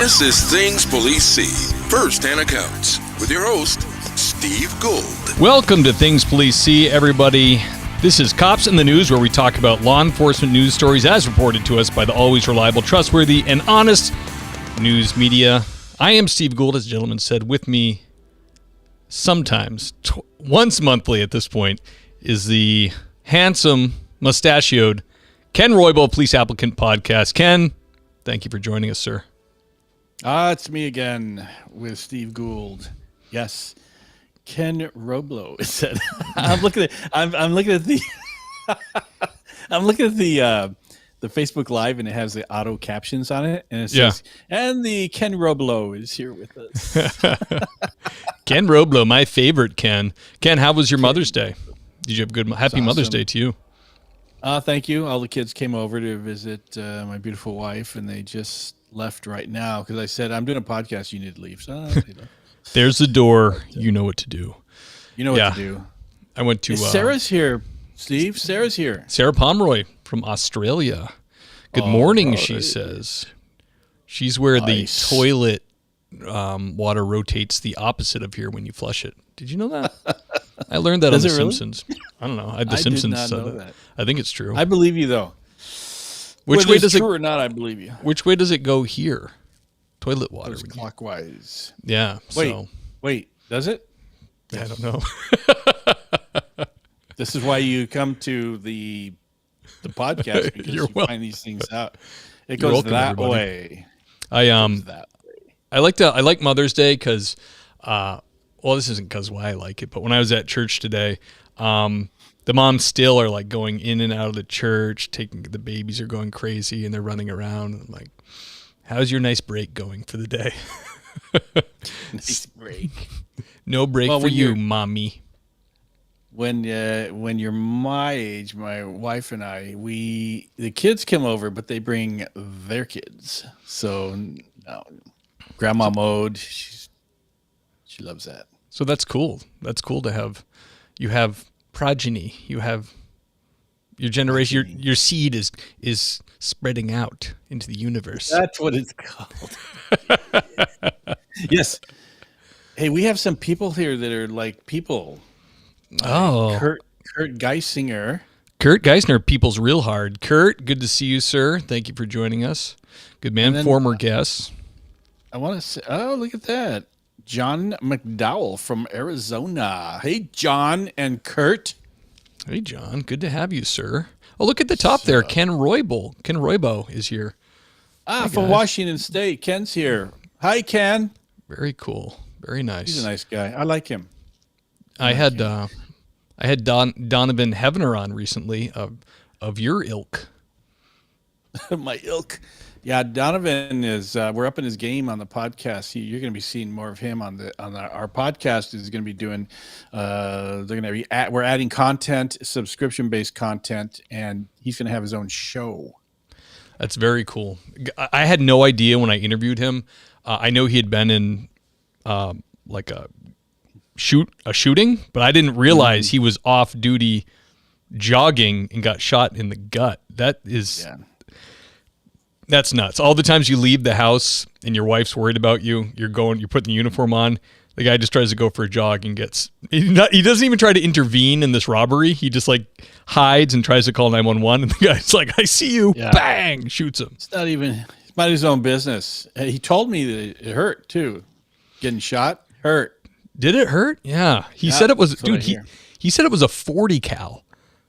This is Things Police See, first-hand accounts, with your host, Steve Gould. Welcome to Things Police See, everybody. This is Cops in the News, where we talk about law enforcement news stories as reported to us by the always reliable, trustworthy, and honest news media. I am Steve Gould, as the gentleman said. With me sometimes, once monthly at this point, is the handsome, mustachioed Ken Roybal, Police Applicant Podcast. Ken, thank you for joining us, sir. It's me again with Steve Gould. Yes, Ken Roblo is said. I'm looking at the I'm looking at the Facebook Live, and it has the auto captions on it, and it says, "And the Ken Roblo is here with us." Ken Roblo, my favorite Ken. Ken, how was your Mother's Day? Did you have a good, happy awesome. Mother's Day to you? Thank you. All the kids came over to visit my beautiful wife, and they just left right now because I said, "I'm doing a podcast. You need to leave." So, there's the door. You know what to do. You know what to do. I went to Sarah's here, Steve. Sarah's here. Sarah Pomeroy from Australia. Good morning, she says. She's where the toilet water rotates the opposite of here when you flush it. Did you know that? I learned that on The Simpsons. I don't know. The Simpsons did not know that. I think it's true. I believe you, though. Which way does it? True or not? I believe you. Which way does it go here? Toilet water. Clockwise. Yeah. Wait. Does it? I don't know. This is why you come to the podcast, because you find these things out. It goes that way. I like Mother's Day because, this isn't because why I like it, but when I was at church today, the moms still are like going in and out of the church, the babies are going crazy and they're running around. I'm like, how's your nice break going for the day? Nice break. No break for you, mommy. When you're my age, my wife and I, the kids come over, but they bring their kids. So no, grandma mode. She loves that. So that's cool. That's cool to have. You have progeny. You have your generation. Your seed is spreading out into the universe. That's what it's called. Yes. Hey, we have some people here that are like people. Kurt Geisinger. Kurt Geisner, people's real hard. Kurt, good to see you, sir. Thank you for joining us. Good man, former guest. I want to say, look at that. John McDowell from Arizona. Hey, John and Kurt. Hey, John. Good to have you, sir. Oh, look at the top there. Ken Roybal. Ken Roybo is here. From Washington State. Ken's here. Hi, Ken. Very cool. Very nice. He's a nice guy. I like him. I had Donovan Hevener on recently of your ilk. My ilk. Yeah, Donovan is. We're up in his game on the podcast. You're going to be seeing more of him on our podcast. Is going to be doing. They're going to be. We're adding content, subscription-based content, and he's going to have his own show. That's very cool. I had no idea when I interviewed him. I know he had been in like a shooting, but I didn't realize he was off duty jogging and got shot in the gut. That's nuts. All the times you leave the house and your wife's worried about you, you're putting the uniform on. The guy just tries to go for a jog and he doesn't even try to intervene in this robbery. He just like hides and tries to call 911, and the guy's like, "I see you," bang, shoots him. It's not his own business. He told me that it hurt too. Getting shot hurt. Did it hurt? Yeah. He said it was, dude, he said it was a 40 cal.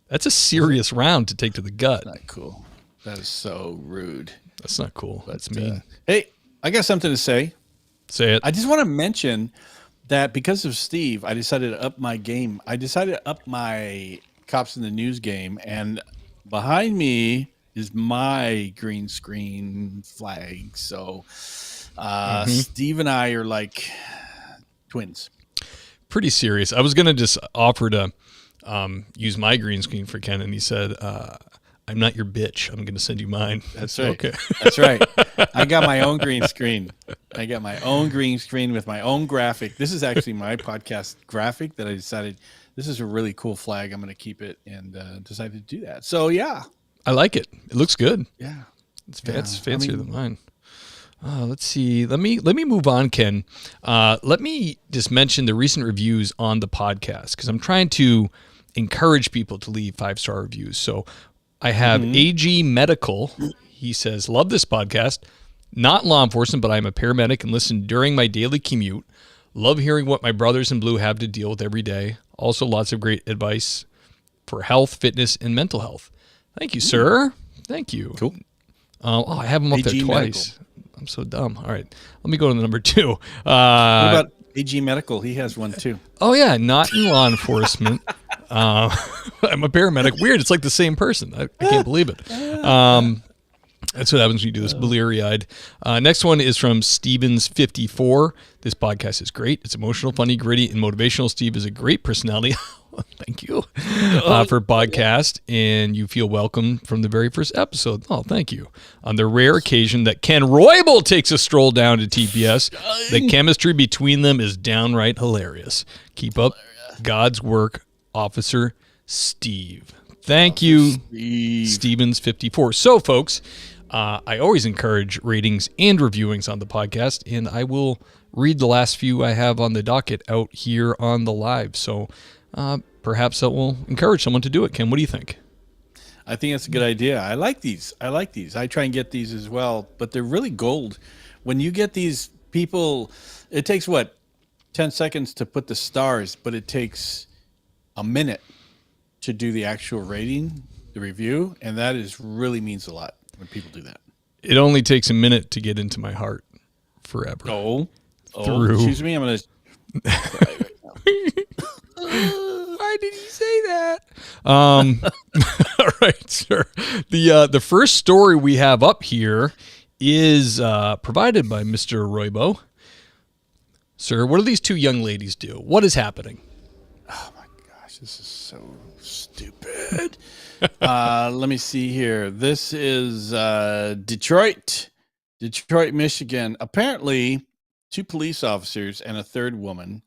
That's a serious round to take to the gut. Not cool. That is so rude. That's not cool. That's mean. Hey, I got something to say. Say it. I just want to mention that because of Steve, I decided to up my game. I decided to up my Cops in the News game, and behind me is my green screen flag. So Steve and I are like twins. Pretty serious. I was going to just offer to use my green screen for Ken, and he said, I'm not your bitch. I'm going to send you mine. That's right. Okay. That's right. I got my own green screen. I got my own green screen with my own graphic. This is actually my podcast graphic that I decided this is a really cool flag. I'm going to keep it, and decided to do that. So, yeah. I like it. It looks good. Yeah. It's fancier than mine. Let's see. Let me move on, Ken. Let me just mention the recent reviews on the podcast because I'm trying to encourage people to leave 5-star reviews. So I have AG Medical. He says, "Love this podcast. Not law enforcement, but I'm a paramedic and listen during my daily commute. Love hearing what my brothers in blue have to deal with every day. Also, lots of great advice for health, fitness, and mental health." Thank you, sir. Thank you. Cool. I have him up there AG twice. Medical. I'm so dumb. All right. Let me go to the number 2. What about AG Medical? He has one too. Oh, yeah. Not in law enforcement. I'm a paramedic. Weird. It's like the same person. I can't believe it. That's what happens when you do this bleary-eyed. Next one is from Stevens54. This podcast is great. It's emotional, funny, gritty, and motivational. Steve is a great personality. Thank you for podcast, and you feel welcome from the very first episode. Oh, thank you. On the rare occasion that Ken Roybal takes a stroll down to TPS, the chemistry between them is downright hilarious. Keep up God's work, Officer Steve. Thank you, Stevens54. So, folks, I always encourage ratings and reviewings on the podcast, and I will read the last few I have on the docket out here on the live. So perhaps that will encourage someone to do it. Ken, what do you think? I think that's a good idea. I like these. I try and get these as well, but they're really gold. When you get these people, it takes 10 seconds to put the stars, but it takes a minute to do the actual rating, the review, and that really means a lot when people do that. It only takes a minute to get into my heart forever. Oh, Through. Excuse me. I'm going to right now. Why did he say that? All right, sir. The first story we have up here is provided by Mr. Roybo. Sir, what do these two young ladies do? What is happening? Oh my gosh, this is so stupid. Let me see here. This is Detroit, Michigan. Apparently, 2 police officers and a third woman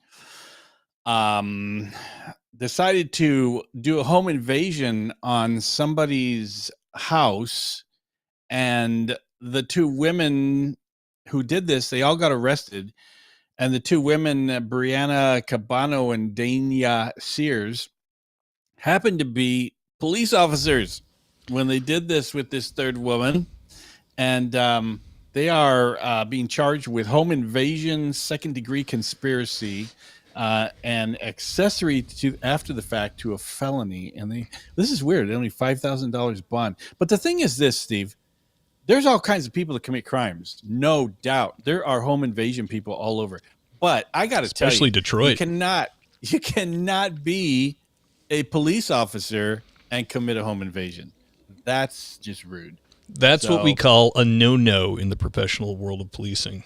decided to do a home invasion on somebody's house, and the 2 women who did this, they all got arrested. And the 2 women, Brianna Cabano and Dania Sears, happened to be police officers when they did this with this third woman. And they are being charged with home invasion, second-degree conspiracy, and accessory to after the fact to a felony. And this is weird. Only $5,000 bond. But the thing is this, Steve. There's all kinds of people that commit crimes, no doubt. There are home invasion people all over. But I got to tell you, especially Detroit, you cannot be a police officer and commit a home invasion. That's just rude. That's what we call a no-no in the professional world of policing.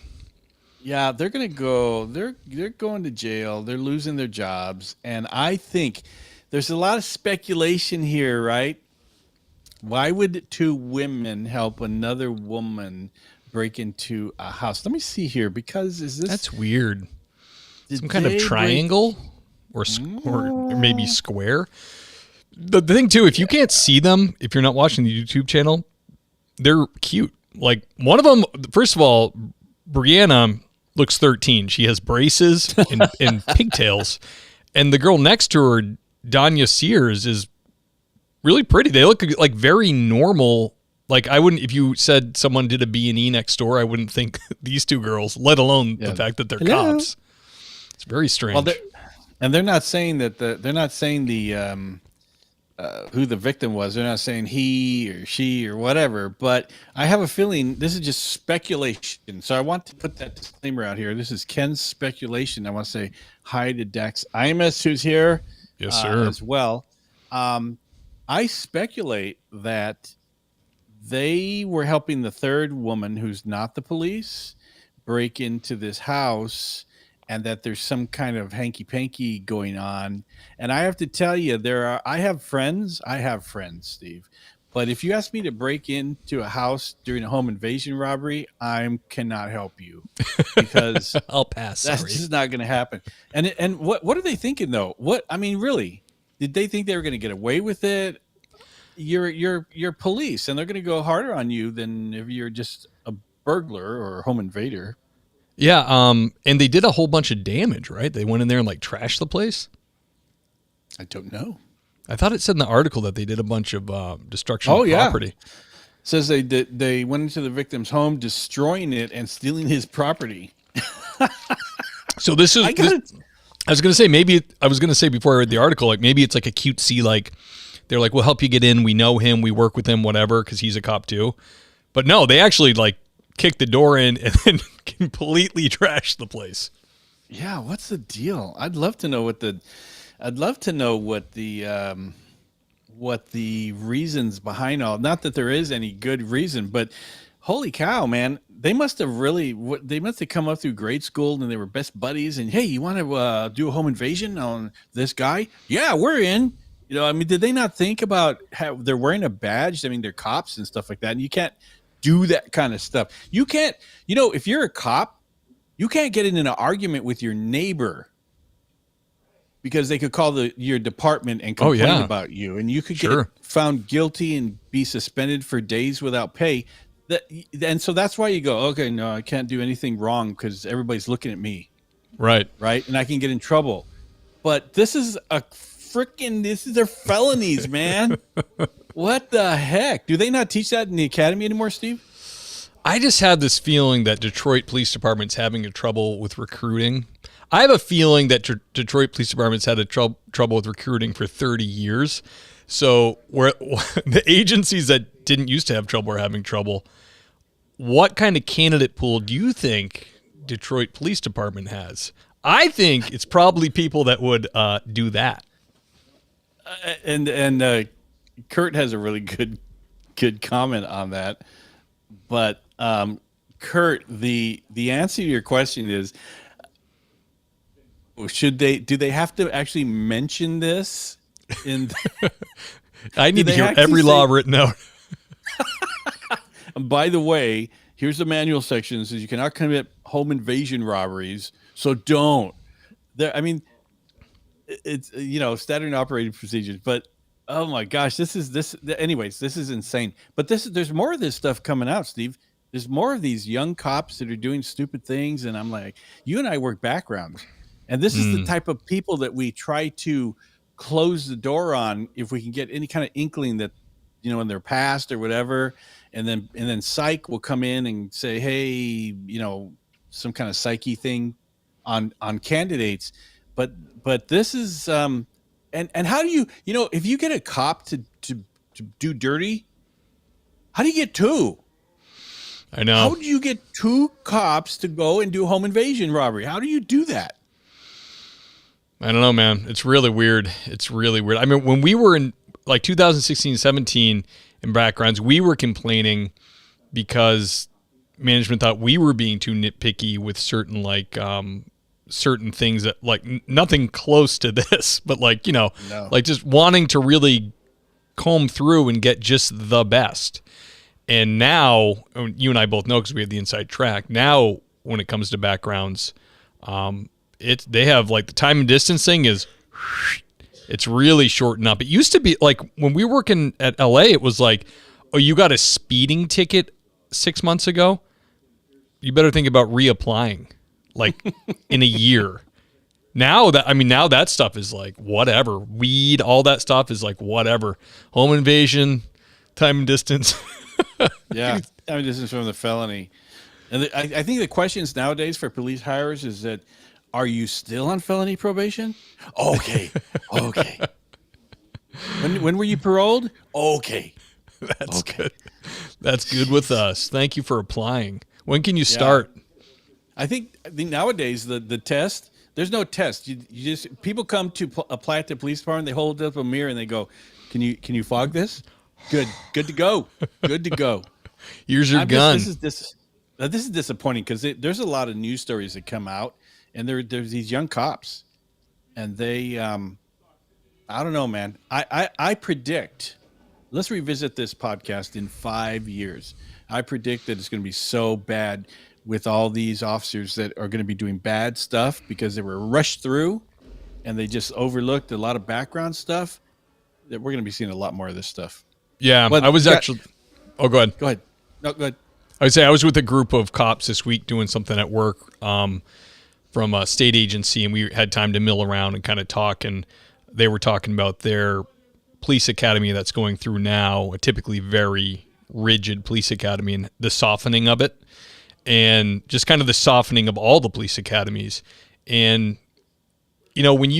Yeah, they're going to go. They're going to jail. They're losing their jobs, and I think there's a lot of speculation here, right? Why would 2 women help another woman break into a house? Let me see here, because that's weird. Some kind of triangle or maybe square. The thing too, if you can't see them, if you're not watching the YouTube channel, they're cute. Like one of them, first of all, Brianna looks 13. She has braces and pigtails, and the girl next to her, Danya Sears, is really pretty. They look like very normal. Like I wouldn't, if you said someone did a B&E next door, I wouldn't think these 2 girls, let alone the fact that they're cops. It's very strange. Well, they're not saying that they're not saying who the victim was. They're not saying he or she or whatever. But I have a feeling this is just speculation. So I want to put that disclaimer out here. This is Ken's speculation. I want to say hi to Dax Imus, who's here. Yes, sir. As well. I speculate that they were helping the third woman, who's not the police, break into this house, and that there's some kind of hanky-panky going on. And I have to tell you, I have friends, Steve. But if you ask me to break into a house during a home invasion robbery, I cannot help you because I'll pass. That's just not going to happen. And what are they thinking though? Really? Did they think they were going to get away with it? You're police, and they're going to go harder on you than if you're just burglar or home invader. Yeah, and they did a whole bunch of damage, right? They went in there and like trashed the place. I don't know. I thought it said in the article that they did a bunch of destruction of property. Says they went into the victim's home, destroying it and stealing his property. So this is. I was going to say before I read the article, like maybe it's like a cutesy, like they're like, we'll help you get in. We know him. We work with him, whatever, because he's a cop too. But no, they actually like kicked the door in and then completely trashed the place. Yeah, what's the deal? I'd love to know what the reasons behind all. Not that there is any good reason, but holy cow, man! They must have come up through grade school and they were best buddies. And hey, you want to do a home invasion on this guy? Yeah, we're in. You know, I mean, did they not think about how they're wearing a badge? I mean, they're cops and stuff like that, and you can't do that kind of stuff. You can't, if you're a cop, you can't get in an argument with your neighbor because they could call your department and complain about you, and you could get found guilty and be suspended for days without pay. And so that's why you go, okay, no, I can't do anything wrong because everybody's looking at me. Right. And I can get in trouble. But this is these are felonies, man. What the heck? Do they not teach that in the academy anymore, Steve? I just had this feeling that Detroit Police Department's having trouble with recruiting. I have a feeling that Detroit Police Department's had trouble with recruiting for 30 years. So where the agencies that didn't used to have trouble are having trouble. What kind of candidate pool do you think Detroit Police Department has? I think it's probably people that would do that. And Kurt has a really good comment on that. But Kurt, the answer to your question is, do they have to actually mention this in? I need to hear every law written out. By the way, here's the manual section that says you cannot commit home invasion robberies, so don't. It's standard operating procedures, but oh my gosh, this is insane. But there's more of this stuff coming out, Steve. There's more of these young cops that are doing stupid things, and I'm like, you and I work backgrounds, and this is the type of people that we try to close the door on if we can get any kind of inkling that, in their past or whatever, and then psych will come in and say, hey, some kind of psyche thing on candidates, but this is and how do you if you get a cop to do dirty, how do you get two? I know. How do you get two cops to go and do home invasion robbery? How do you do that? I don't know, man. It's really weird. I mean, when we were in like 2016, 17 in backgrounds, we were complaining because management thought we were being too nitpicky with certain certain things that like nothing close to this, but like just wanting to really comb through and get just the best. And now you and I both know because we have the inside track. Now when it comes to backgrounds, they have like the time and distance thing is it's really shortened up. It used to be like when we were working at LA, it was like, oh, you got a speeding ticket 6 months ago. You better think about reapplying like in a year. Now that stuff is like whatever. Weed, all that stuff is like whatever. Home invasion, time and distance. Yeah, time and distance from the felony. And I think the questions nowadays for police hires is that, are you still on felony probation? Okay. When were you paroled? Okay. That's good. That's good with us. Thank you for applying. When can you start? I think nowadays the test, there's no test. You just, people come to apply at the police department, they hold up a mirror and they go, can you fog this? Good to go. Good to go. Here's your gun. This is disappointing because there's a lot of news stories that come out, and there's these young cops, and they, I don't know, man. I predict. Let's revisit this podcast in 5 years. I predict that it's going to be so bad with all these officers that are going to be doing bad stuff because they were rushed through, and they just overlooked a lot of background stuff. That we're going to be seeing a lot more of this stuff. Yeah, but I was actually. Oh, go ahead. Go ahead. No, go ahead. I would say I was with a group of cops this week doing something at work from a state agency, and we had time to mill around and kind of talk, and they were talking about their police academy that's going through now, a typically very rigid police academy, and the softening of it, and just kind of the softening of all the police academies. And, you know, one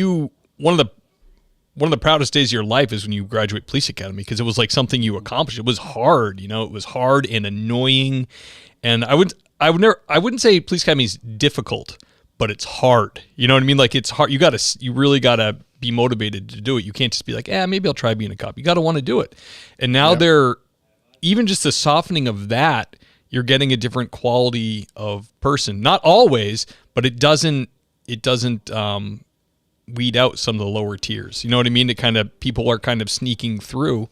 of the proudest days of your life is when you graduate police academy, because it was like something you accomplished. It was hard, you know, it was hard and annoying. And I wouldn't say police academy is difficult, but it's hard. You know what I mean? Like, it's hard. You really gotta be motivated to do it. You can't just be like, maybe I'll try being a cop. You got to want to do it. And now even just the softening of that, you're getting a different quality of person. Not always, but it doesn't weed out some of the lower tiers. You know what I mean? People are kind of sneaking through,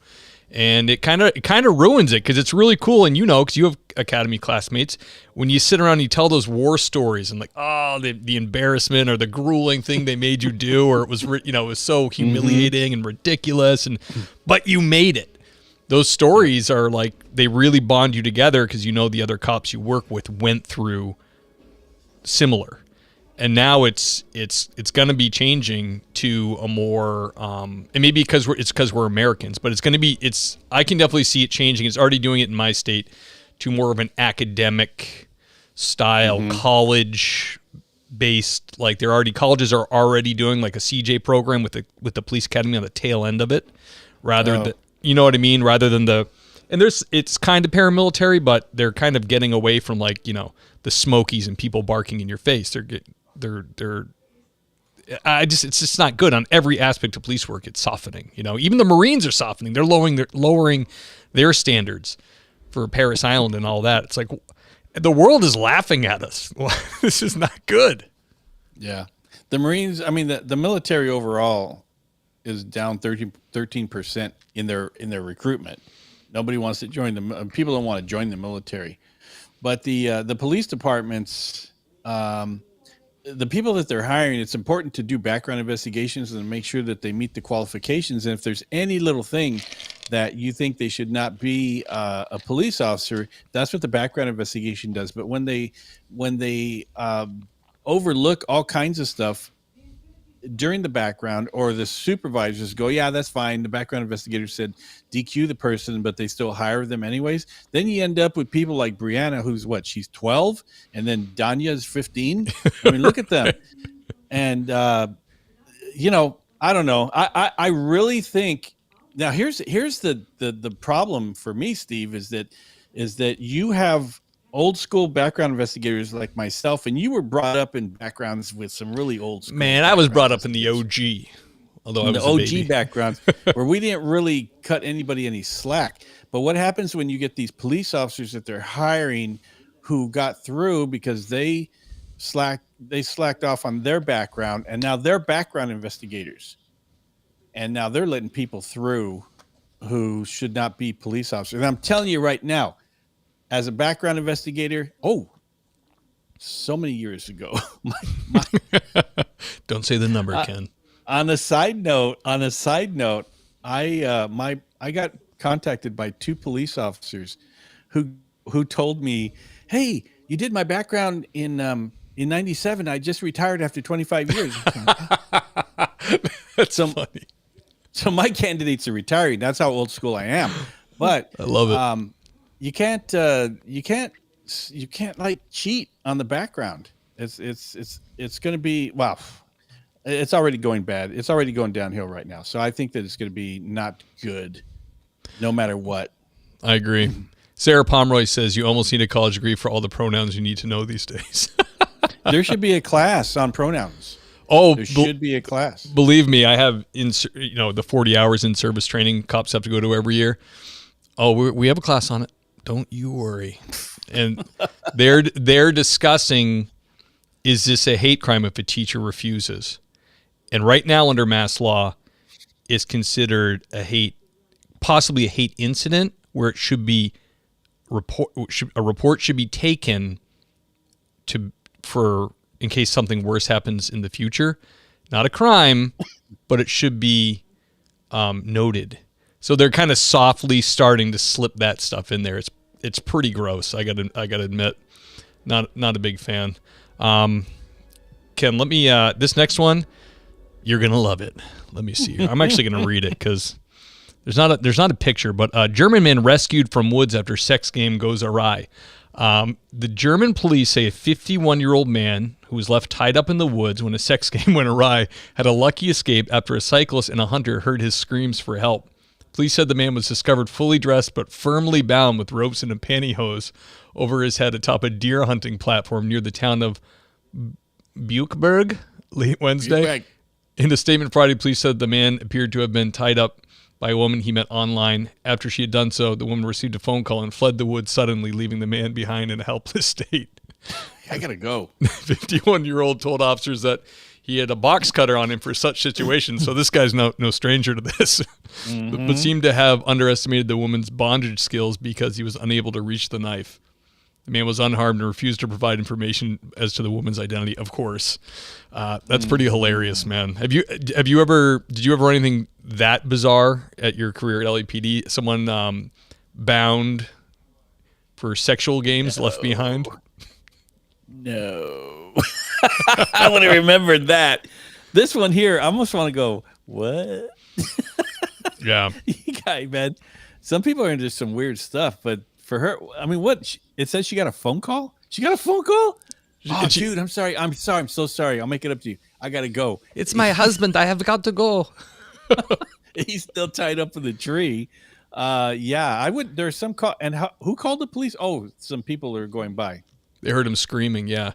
and it kind of ruins it, because it's really cool. And because you have academy classmates, when you sit around and you tell those war stories and like, the embarrassment or the grueling thing they made you do, or it was so humiliating and ridiculous, but you made it. Those stories are like, they really bond you together, because the other cops you work with went through similar. And now it's going to be changing to a more, and maybe because we're Americans, but I can definitely see it changing. It's already doing it in my state to more of an academic style, college based. Like, colleges are already doing like a CJ program with the police academy on the tail end of it, rather than, you know what I mean? Rather than it's kind of paramilitary, but they're kind of getting away from like, the Smokies and people barking in your face. It's just not good on every aspect of police work. It's softening, even the Marines are softening. They're lowering their standards for Paris Island and all that. It's like, the world is laughing at us. This is not good. Yeah. The Marines, I mean, the military overall is down 13% in their recruitment. Nobody wants to join them. People don't want to join the military, but the police departments, the people that they're hiring, it's important to do background investigations and make sure that they meet the qualifications. And if there's any little thing that you think they should not be a police officer, that's what the background investigation does. But when they overlook all kinds of stuff during the background, or the supervisors go, yeah, that's fine, the background investigator said DQ the person, but they still hire them anyways, then you end up with people like Brianna, who's she's 12, and then Danya is 15. I mean, look at them. And I don't know. I really think, now here's the problem for me, Steve, is that you have old school background investigators like myself, and you were brought up in backgrounds with some really old school. Man, I was brought up in the OG, although I was the a OG baby. backgrounds where we didn't really cut anybody any slack. But what happens when you get these police officers that they're hiring who got through because they slacked off on their background, and now they're background investigators, and now they're letting people through who should not be police officers. And I'm telling you right now, as a background investigator, so many years ago. Don't say the number, Ken. On a side note, I got contacted by two police officers who told me, "Hey, you did my background in '97. I just retired after 25 years." That's funny. So my candidates are retiring. That's how old school I am. But I love it. You can't like cheat on the background. It's going to be, wow. It's already going bad. It's already going downhill right now. So I think that it's going to be not good, no matter what. I agree. Sarah Pomeroy says you almost need a college degree for all the pronouns you need to know these days. There should be a class on pronouns. Oh, there should be a class. Believe me, I have the 40 hours in service training cops have to go to every year. Oh, we have a class on it. Don't you worry. And they're discussing, is this a hate crime if a teacher refuses? And right now under mass law, it's considered possibly a hate incident where it should be a report should be taken in case something worse happens in the future. Not a crime, but it should be noted. So they're kind of softly starting to slip that stuff in there. it's pretty gross. I gotta admit, not a big fan. Ken, let me this next one, you're gonna love it. Let me see. I'm actually gonna read it because there's not a picture, but a German man rescued from woods after sex game goes awry. The German police say a 51-year-old man who was left tied up in the woods when a sex game went awry had a lucky escape after a cyclist and a hunter heard his screams for help. Police said the man was discovered fully dressed but firmly bound with ropes and a pantyhose over his head atop a deer hunting platform near the town of Buchberg late Wednesday. Buchberg. In a statement Friday, police said the man appeared to have been tied up by a woman he met online. After she had done so, the woman received a phone call and fled the woods suddenly, leaving the man behind in a helpless state. I gotta go. 51-year-old told officers that he had a box cutter on him for such situations, so this guy's no stranger to this. But seemed to have underestimated the woman's bondage skills because he was unable to reach the knife. The man was unharmed and refused to provide information as to the woman's identity, of course. That's pretty hilarious, man. Did you ever run anything that bizarre at your career at LAPD? Someone bound for sexual games left behind? No. I want to remember that. This one here, I almost want to go, what? Yeah. You guy, man. Some people are into some weird stuff, but for her, I mean, what? It says she got a phone call? She got a phone call? Oh, dude, I'm sorry. I'm so sorry. I'll make it up to you. I got to go. It's my husband. I have got to go. He's still tied up in the tree. Yeah, there's some call. And who called the police? Oh, some people are going by. They heard him screaming. Yeah.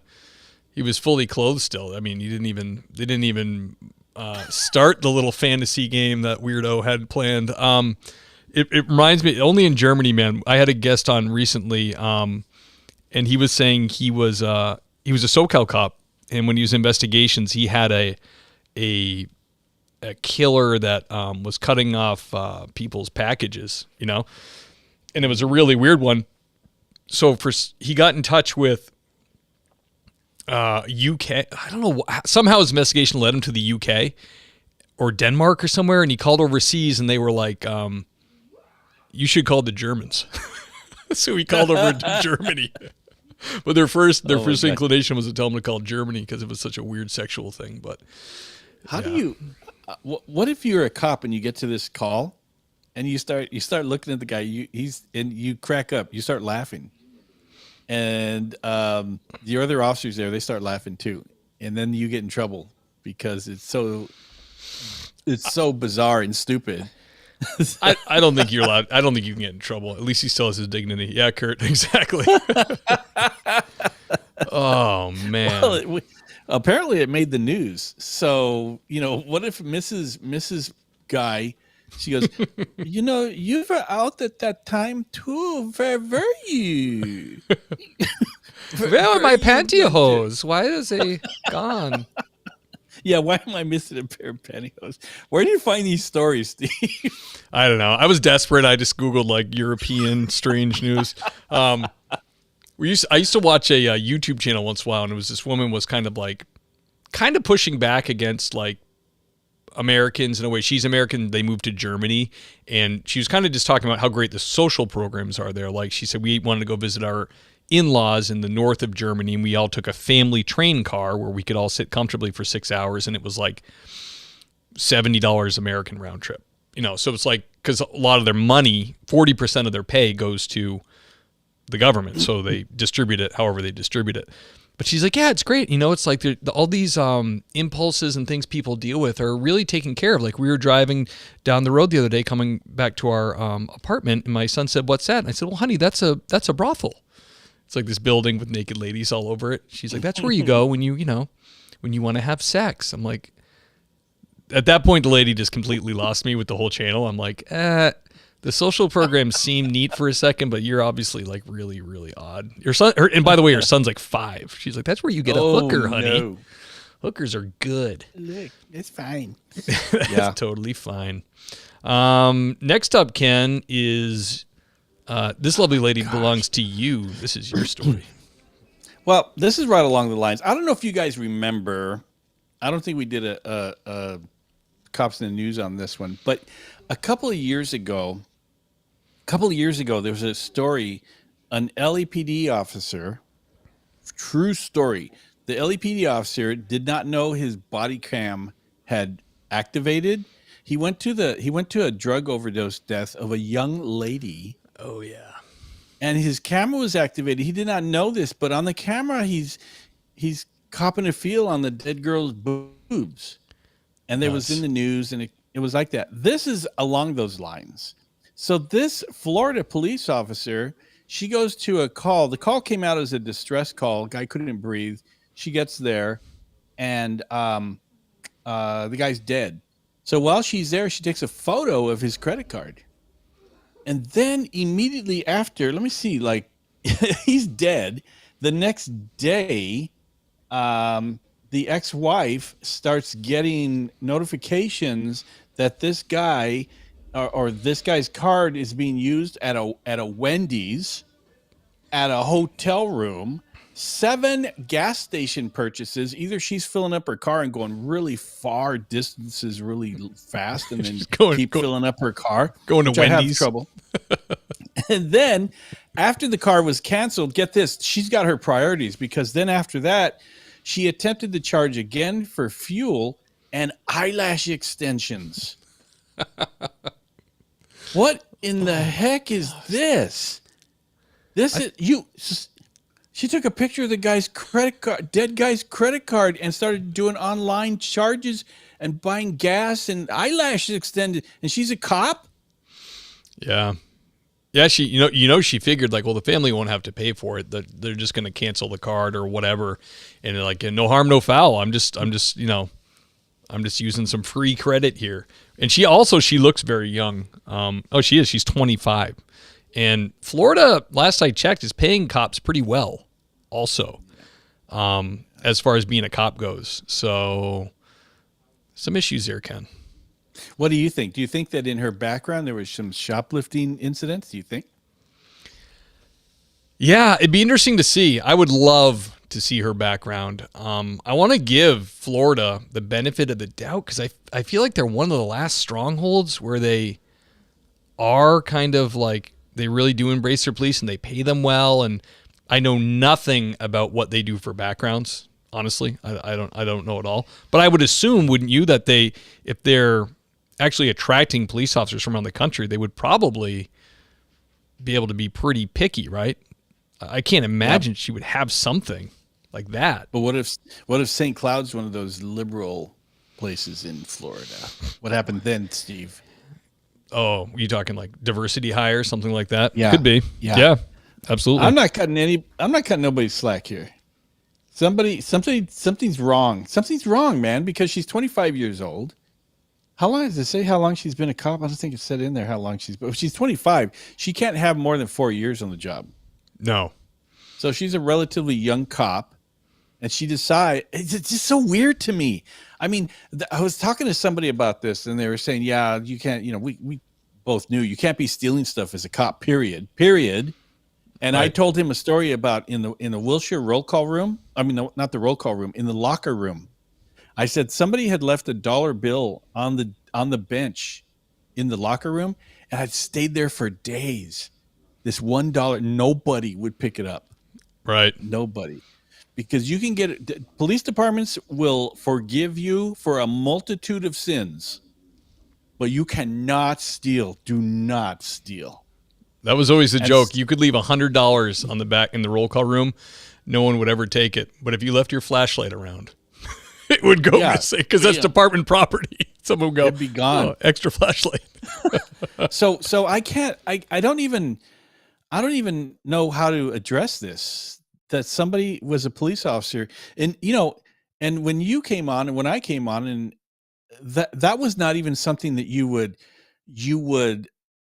He was fully clothed still. I mean, they didn't even start the little fantasy game that weirdo had planned. It reminds me, only in Germany, man. I had a guest on recently, and he was saying he was a SoCal cop, and when he was in investigations, he had a killer that was cutting off people's packages, and it was a really weird one. So he got in touch with UK. I don't know. Somehow his investigation led him to the UK or Denmark or somewhere, and he called overseas, and they were like, you should call the Germans. So he called over to Germany. But their first inclination was to tell him to call Germany because it was such a weird sexual thing. But how do you? What if you're a cop and you get to this call, and you start looking at the guy? You crack up. You start laughing, and the other officers there, they start laughing too, and then you get in trouble because it's so bizarre and stupid. I don't think you're allowed. I don't think you can get in trouble. At least he still has his dignity. Yeah, Kurt, exactly. Oh man. Well, apparently it made the neuse. So what if Mrs. Guy? She goes, you were out at that time too. Where were you? Where are my pantyhose? Why is he gone? Yeah, why am I missing a pair of pantyhose? Where do you find these stories, Steve? I don't know. I was desperate. I just Googled like European strange news. I used to watch a YouTube channel once in a while, and it was this woman was kind of pushing back against like Americans in a way. She's American. They moved to Germany, and she was kind of just talking about how great the social programs are there. Like she said, we wanted to go visit our in-laws in the north of Germany, and we all took a family train car where we could all sit comfortably for 6 hours, and it was like $70 American round trip. So it's like, because a lot of their money, 40% of their pay goes to the government, so they distribute it however they distribute it. But she's like, yeah, it's great. It's like all these impulses and things people deal with are really taken care of. Like we were driving down the road the other day coming back to our apartment, and my son said, what's that? And I said, well, honey, that's a brothel. It's like this building with naked ladies all over it. She's like, that's where you go when you want to have sex. I'm like, at that point, the lady just completely lost me with the whole channel. I'm like, the social programs seem neat for a second, but you're obviously like really, really odd. Your son, and by the way, your son's like 5. She's like, that's where you get a hooker, honey. No. Hookers are good. Look, it's fine. That's totally fine. Next up, Ken, is... this lovely lady belongs to you. This is your story. Well, this is right along the lines. I don't know if you guys remember. I don't think we did a Cops in the News on this one, but a couple of years ago, there was a story an LAPD officer, true story. The LAPD officer did not know his body cam had activated. He went to a drug overdose death of a young lady. Oh yeah. And his camera was activated. He did not know this, but on the camera he's copping a feel on the dead girl's boobs. And it was in the news, and it was like that. This is along those lines. So this Florida police officer, she goes to a call. The call came out as a distress call. Guy couldn't breathe. She gets there, and the guy's dead. So while she's there, she takes a photo of his credit card. And then immediately after, let me see, like he's dead. The next day, the ex-wife starts getting notifications that this guy or this guy's card is being used at a Wendy's, at a hotel room, 7 gas station purchases. Either she's filling up her car and going really far distances really fast, and then filling up her car, going to Wendy's. I have trouble. And then after the car was canceled, get this, she's got her priorities, because then after that, she attempted to charge again for fuel and eyelash extensions. What in the heck is this? She took a picture of the guy's credit card, dead guy's credit card, and started doing online charges and buying gas and eyelashes extended. And she's a cop? Yeah. Yeah, she figured like, well, the family won't have to pay for it. They're just going to cancel the card or whatever. And they're like, no harm, no foul. I'm just using some free credit here. And she looks very young. She is. She's 25. And Florida, last I checked, is paying cops pretty well also, as far as being a cop goes. So some issues there, Ken. What do you think? Do you think that in her background there was some shoplifting incidents? Do you think? Yeah, it'd be interesting to see. I would love to see her background. I want to give Florida the benefit of the doubt, because I feel like they're one of the last strongholds where they are kind of like, they really do embrace their police and they pay them well. And I know nothing about what they do for backgrounds. Honestly, I don't know at all. But I would assume, wouldn't you, that if they're actually attracting police officers from around the country, they would probably be able to be pretty picky, right? I can't imagine she would have something like that. But what if St. Cloud's one of those liberal places in Florida? What happened then, Steve? Oh, you talking like diversity hire, something like that? Yeah. Could be. Yeah, absolutely. I'm not cutting nobody's slack here. Something's wrong. Something's wrong, man, because she's 25 years old. How long does it say how long she's been a cop? I don't think it said in there how long but she's 25. She can't have more than 4 years on the job. No. So she's a relatively young cop, and she decides, it's just so weird to me. I mean, I was talking to somebody about this, and they were saying, yeah, you can't, we both knew you can't be stealing stuff as a cop, period. And right. I told him a story about in the Wilshire roll call room. I mean, no, not the roll call room, in the locker room. I said somebody had left $1 bill on the bench in the locker room, and I'd stayed there for days. This $1, nobody would pick it up. Right. Nobody. Because you can get it. Police departments will forgive you for a multitude of sins, but you cannot steal. Do not steal. That was always the joke. You could leave $100 on the back in the roll call room. No one would ever take it. But if you left your flashlight around, it would go missing, because that's department property. Someone would go, it'd be gone. Oh, extra flashlight. So I can't. I don't even know how to address this. That somebody was a police officer, and and when you came on and when I came on, and that was not even something that you would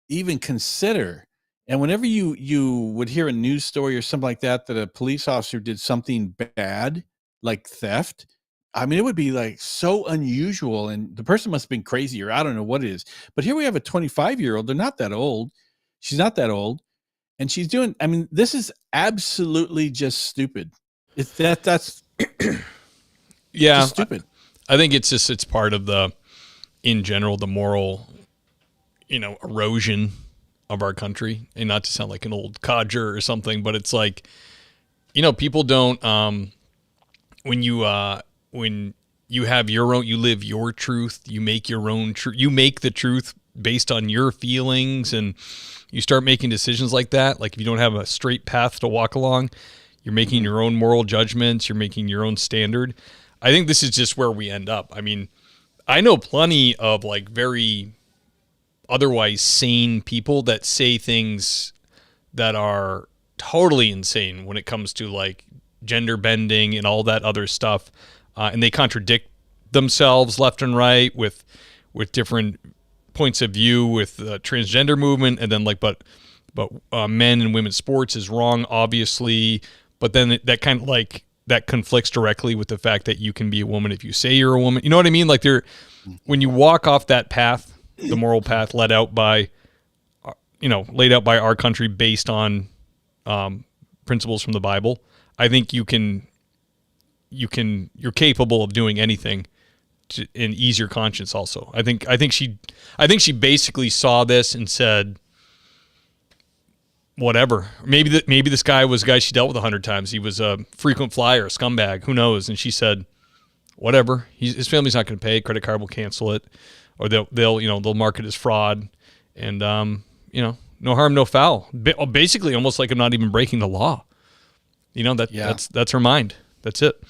even consider. And whenever you would hear a news story or something like that a police officer did something bad, like theft, I mean, it would be like so unusual, and the person must have been crazy, or I don't know what it is. But here we have a 25-year-old. They're not that old. She's not that old. And she's doing, I mean, this is absolutely just stupid. That's yeah, just stupid. I think it's part of in general, the moral, erosion of our country, and not to sound like an old codger or something, but it's like, people don't, when you have your own, you live your truth, you make your own truth, you make the truth based on your feelings, and you start making decisions like that. Like if you don't have a straight path to walk along, you're making your own moral judgments, you're making your own standard. I think this is just where we end up. I mean, I know plenty of like very otherwise sane people that say things that are totally insane when it comes to like gender bending and all that other stuff, and they contradict themselves left and right with different points of view with the transgender movement, and then like but men and women's sports is wrong, obviously, but then that kind of like that conflicts directly with the fact that you can be a woman if you say you're a woman. You know what I mean? Like when you walk off that path, the moral path laid out by our country based on principles from the Bible, I think you're capable of doing anything and ease your conscience. Also, I think she basically saw this and said, whatever. Maybe this guy was a guy she dealt with 100 times. He was a frequent flyer, a scumbag, who knows? And she said, whatever. His family's not going to pay. Credit card will cancel it, or they'll mark it as fraud, and no harm, no foul. Basically, almost like I'm not even breaking the law. That's her mind. That's it.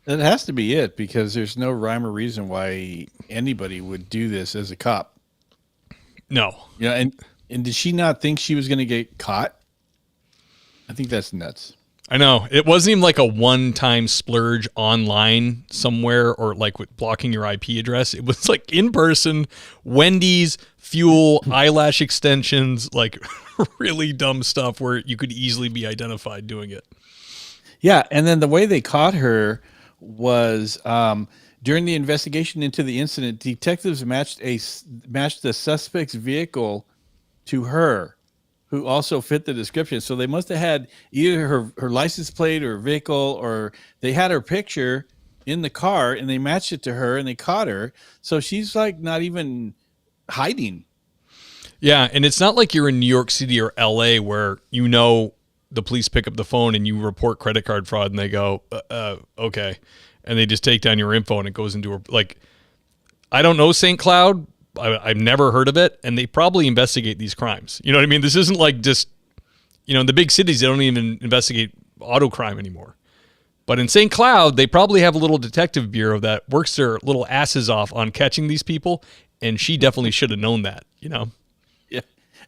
That has to be it, because there's no rhyme or reason why anybody would do this as a cop. No. And did she not think she was going to get caught? I think that's nuts. I know. It wasn't even like a one-time splurge online somewhere, or like with blocking your IP address. It was like in person, Wendy's, fuel, eyelash extensions, like really dumb stuff where you could easily be identified doing it. Yeah, and then the way they caught her was during the investigation into the incident, detectives matched the suspect's vehicle to her, who also fit the description. So they must have had either her license plate or vehicle, or they had her picture in the car and they matched it to her and they caught her. So she's like not even hiding. Yeah, and it's not like you're in New York City or LA where the police pick up the phone and you report credit card fraud and they go, okay. And they just take down your info and it goes into I don't know St. Cloud. I've never heard of it, and they probably investigate these crimes. You know what I mean? This isn't like just, in the big cities, they don't even investigate auto crime anymore. But in St. Cloud, they probably have a little detective bureau that works their little asses off on catching these people, and she definitely should have known that, Yeah.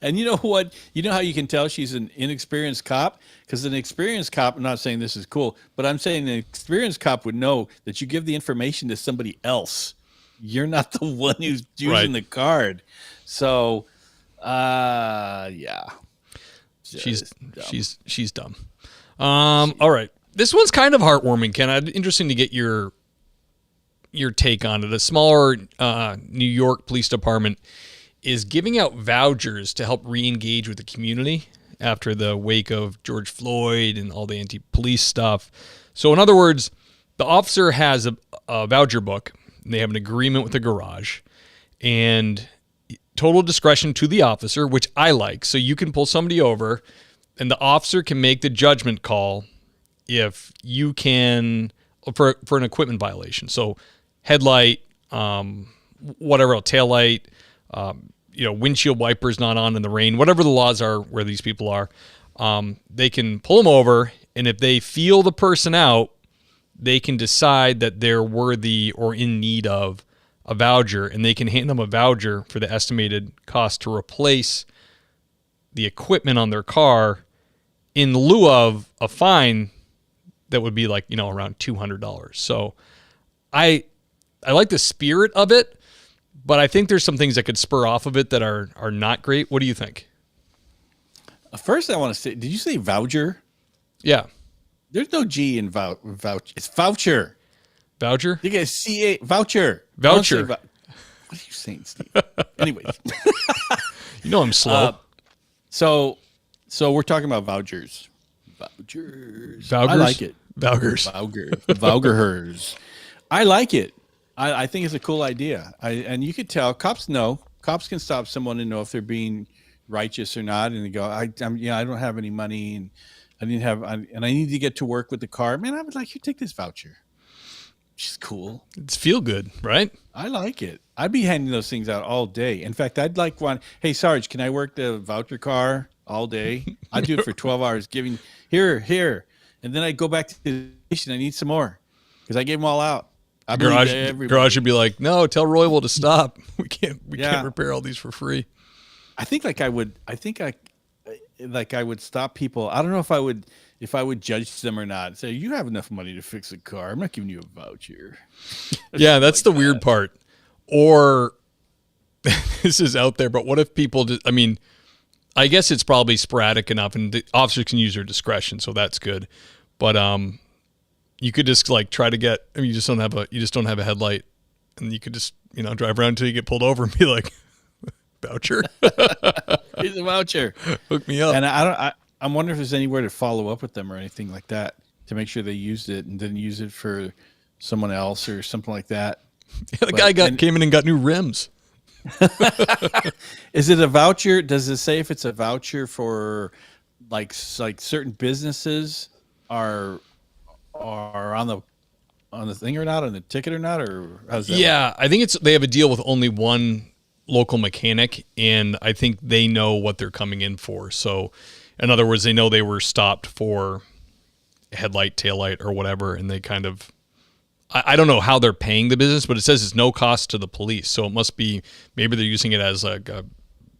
And you know what? You know how you can tell she's an inexperienced cop? Because an experienced cop, I'm not saying this is cool, but I'm saying an experienced cop would know that you give the information to somebody else. You're not the one who's using the card. So, yeah. She's dumb. All right. This one's kind of heartwarming, Ken. Interesting to get your take on it. A smaller New York police department is giving out vouchers to help re-engage with the community after the wake of George Floyd and all the anti-police stuff. So in other words, the officer has a voucher book. They have an agreement with the garage, and total discretion to the officer, which I like. So you can pull somebody over and the officer can make the judgment call if you can, for an equipment violation. So headlight, whatever else, taillight, windshield wipers not on in the rain, whatever the laws are where these people are, they can pull them over. And if they feel the person out, they can decide that they're worthy or in need of a voucher, and they can hand them a voucher for the estimated cost to replace the equipment on their car in lieu of a fine that would be like, around $200. So I like the spirit of it, but I think there's some things that could spur off of it that are not great. What do you think? First, I want to say, did you say voucher? Yeah. There's no G in voucher. It's voucher. Voucher? You get CA voucher. Voucher. What are you saying, Steve? Anyways. I'm slow. So we're talking about vouchers. Vouchers. I like it. Vouchers. Vouchers. I like it. I think it's a cool idea. And you could tell cops can stop someone and know if they're being righteous or not, and they go, I don't have any money, and and I need to get to work with the car. Man, I would like you take this voucher. Which is cool. It's feel good, right? I like it. I'd be handing those things out all day. In fact, I'd like one. Hey, Sarge, can I work the voucher car all day? I'd do it for 12 hours, giving here. And then I'd go back to the station. I need some more because I gave them all out. Garage would be like, no, tell Royal to stop. We can't repair all these for free. I think I would stop people. I don't know if I would judge them or not. Say, you have enough money to fix a car. I'm not giving you a voucher. Yeah, that's the weird part. Or this is out there, but what if people I guess it's probably sporadic enough and the officers can use their discretion, so that's good. But you could just like try to get, you just don't have a headlight, and you could just, drive around until you get pulled over and be like, voucher. Here's a voucher. Hook me up. And I'm wondering if there's anywhere to follow up with them or anything like that to make sure they used it and didn't use it for someone else or something like that. Yeah, the guy came in and got new rims. Is it a voucher? Does it say if it's a voucher for like certain businesses are on the thing or not, on the ticket or not, or how's that? Yeah, work? I think they have a deal with only one local mechanic, and I think they know what they're coming in for. So, in other words, they know they were stopped for headlight, taillight, or whatever, and they kind of, I don't know how they're paying the business, but it says it's no cost to the police. So it must be, maybe they're using it as like a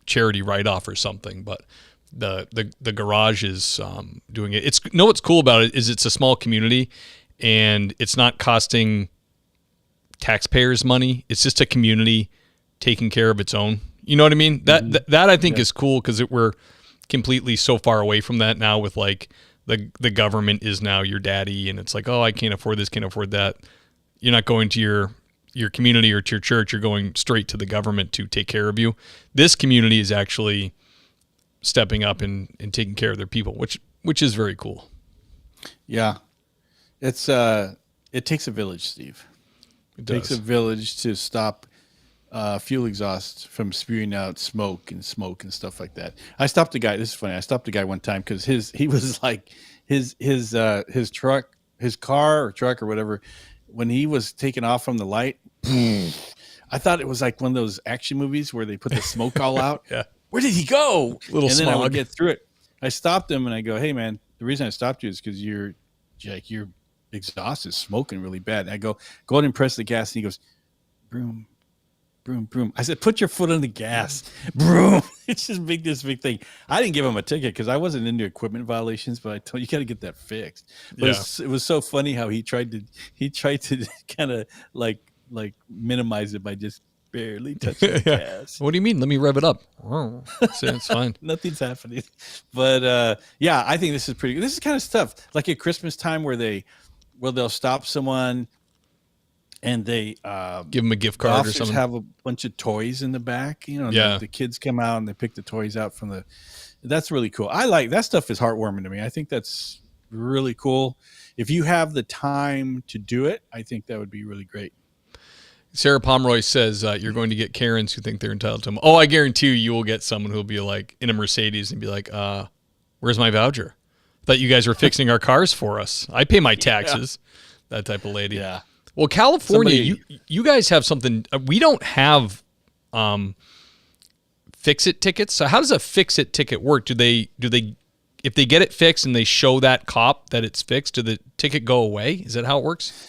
charity write-off or something, but the garage is doing it. What's cool about it is it's a small community, and it's not costing taxpayers money. It's just a community taking care of its own. You know what I mean? That I think is cool, because we're completely so far away from that now, with like the government is now your daddy, and it's like, oh, I can't afford this, can't afford that. You're not going to your community or to your church. You're going straight to the government to take care of you. This community is actually stepping up and taking care of their people, which is very cool. Yeah. It takes a village, Steve. It takes a village to stop fuel exhaust from spewing out smoke and stuff like that. I stopped a guy. This is funny. I stopped a guy one time because he was like his truck, his car or truck or whatever, when he was taking off from the light, I thought it was like one of those action movies where they put the smoke all out. Yeah. Where did he go? Little and then smog. I would get through it. I stopped him and I go, hey man, the reason I stopped you is because your exhaust is smoking really bad. And I go ahead and press the gas, and he goes, broom, broom, broom. I said, put your foot on the gas. Broom. It's just this big thing. I didn't give him a ticket because I wasn't into equipment violations, but I told you got to get that fixed. But it was so funny how he tried to kind of like minimize it by just barely touching the gas. What do you mean? Let me rev it up. It's fine. Nothing's happening. But I think this is pretty good. This is kind of stuff like at Christmas time where they'll stop someone and they give them a gift card or something. Have a bunch of toys in the back, the kids come out and they pick the toys out from that's really cool. I like that stuff. Is heartwarming to me. I think that's really cool. If you have the time to do it, I think that would be really great. Sarah Pomeroy says you're going to get Karens who think they're entitled to them. Oh, I guarantee you will get someone who'll be like in a Mercedes and be like, where's my voucher? Thought you guys were fixing our cars for us. I pay my taxes. Yeah. That type of lady. Yeah. Well, California, you guys have something. We don't have fix-it tickets. So how does a fix-it ticket work? Do they if they get it fixed and they show that cop that it's fixed, do the ticket go away? Is that how it works?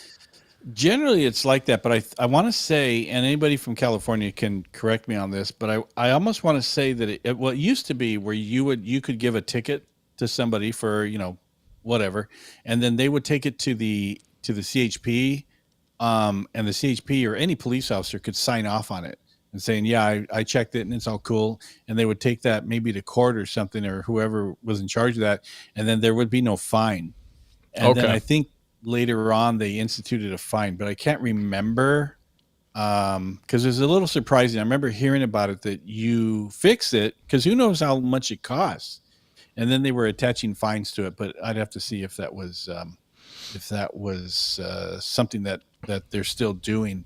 Generally, it's like that. But I want to say, and anybody from California can correct me on this, but I almost want to say that it used to be where you could give a ticket to somebody for whatever, and then they would take it to the CHP. And the CHP or any police officer could sign off on it and saying, yeah, I checked it and it's all cool. And they would take that maybe to court or something, or whoever was in charge of that. And then there would be no fine. And then I think later on they instituted a fine, but I can't remember because it was a little surprising. I remember hearing about it, that you fix it because who knows how much it costs. And then they were attaching fines to it, but I'd have to see if that was something that they're still doing.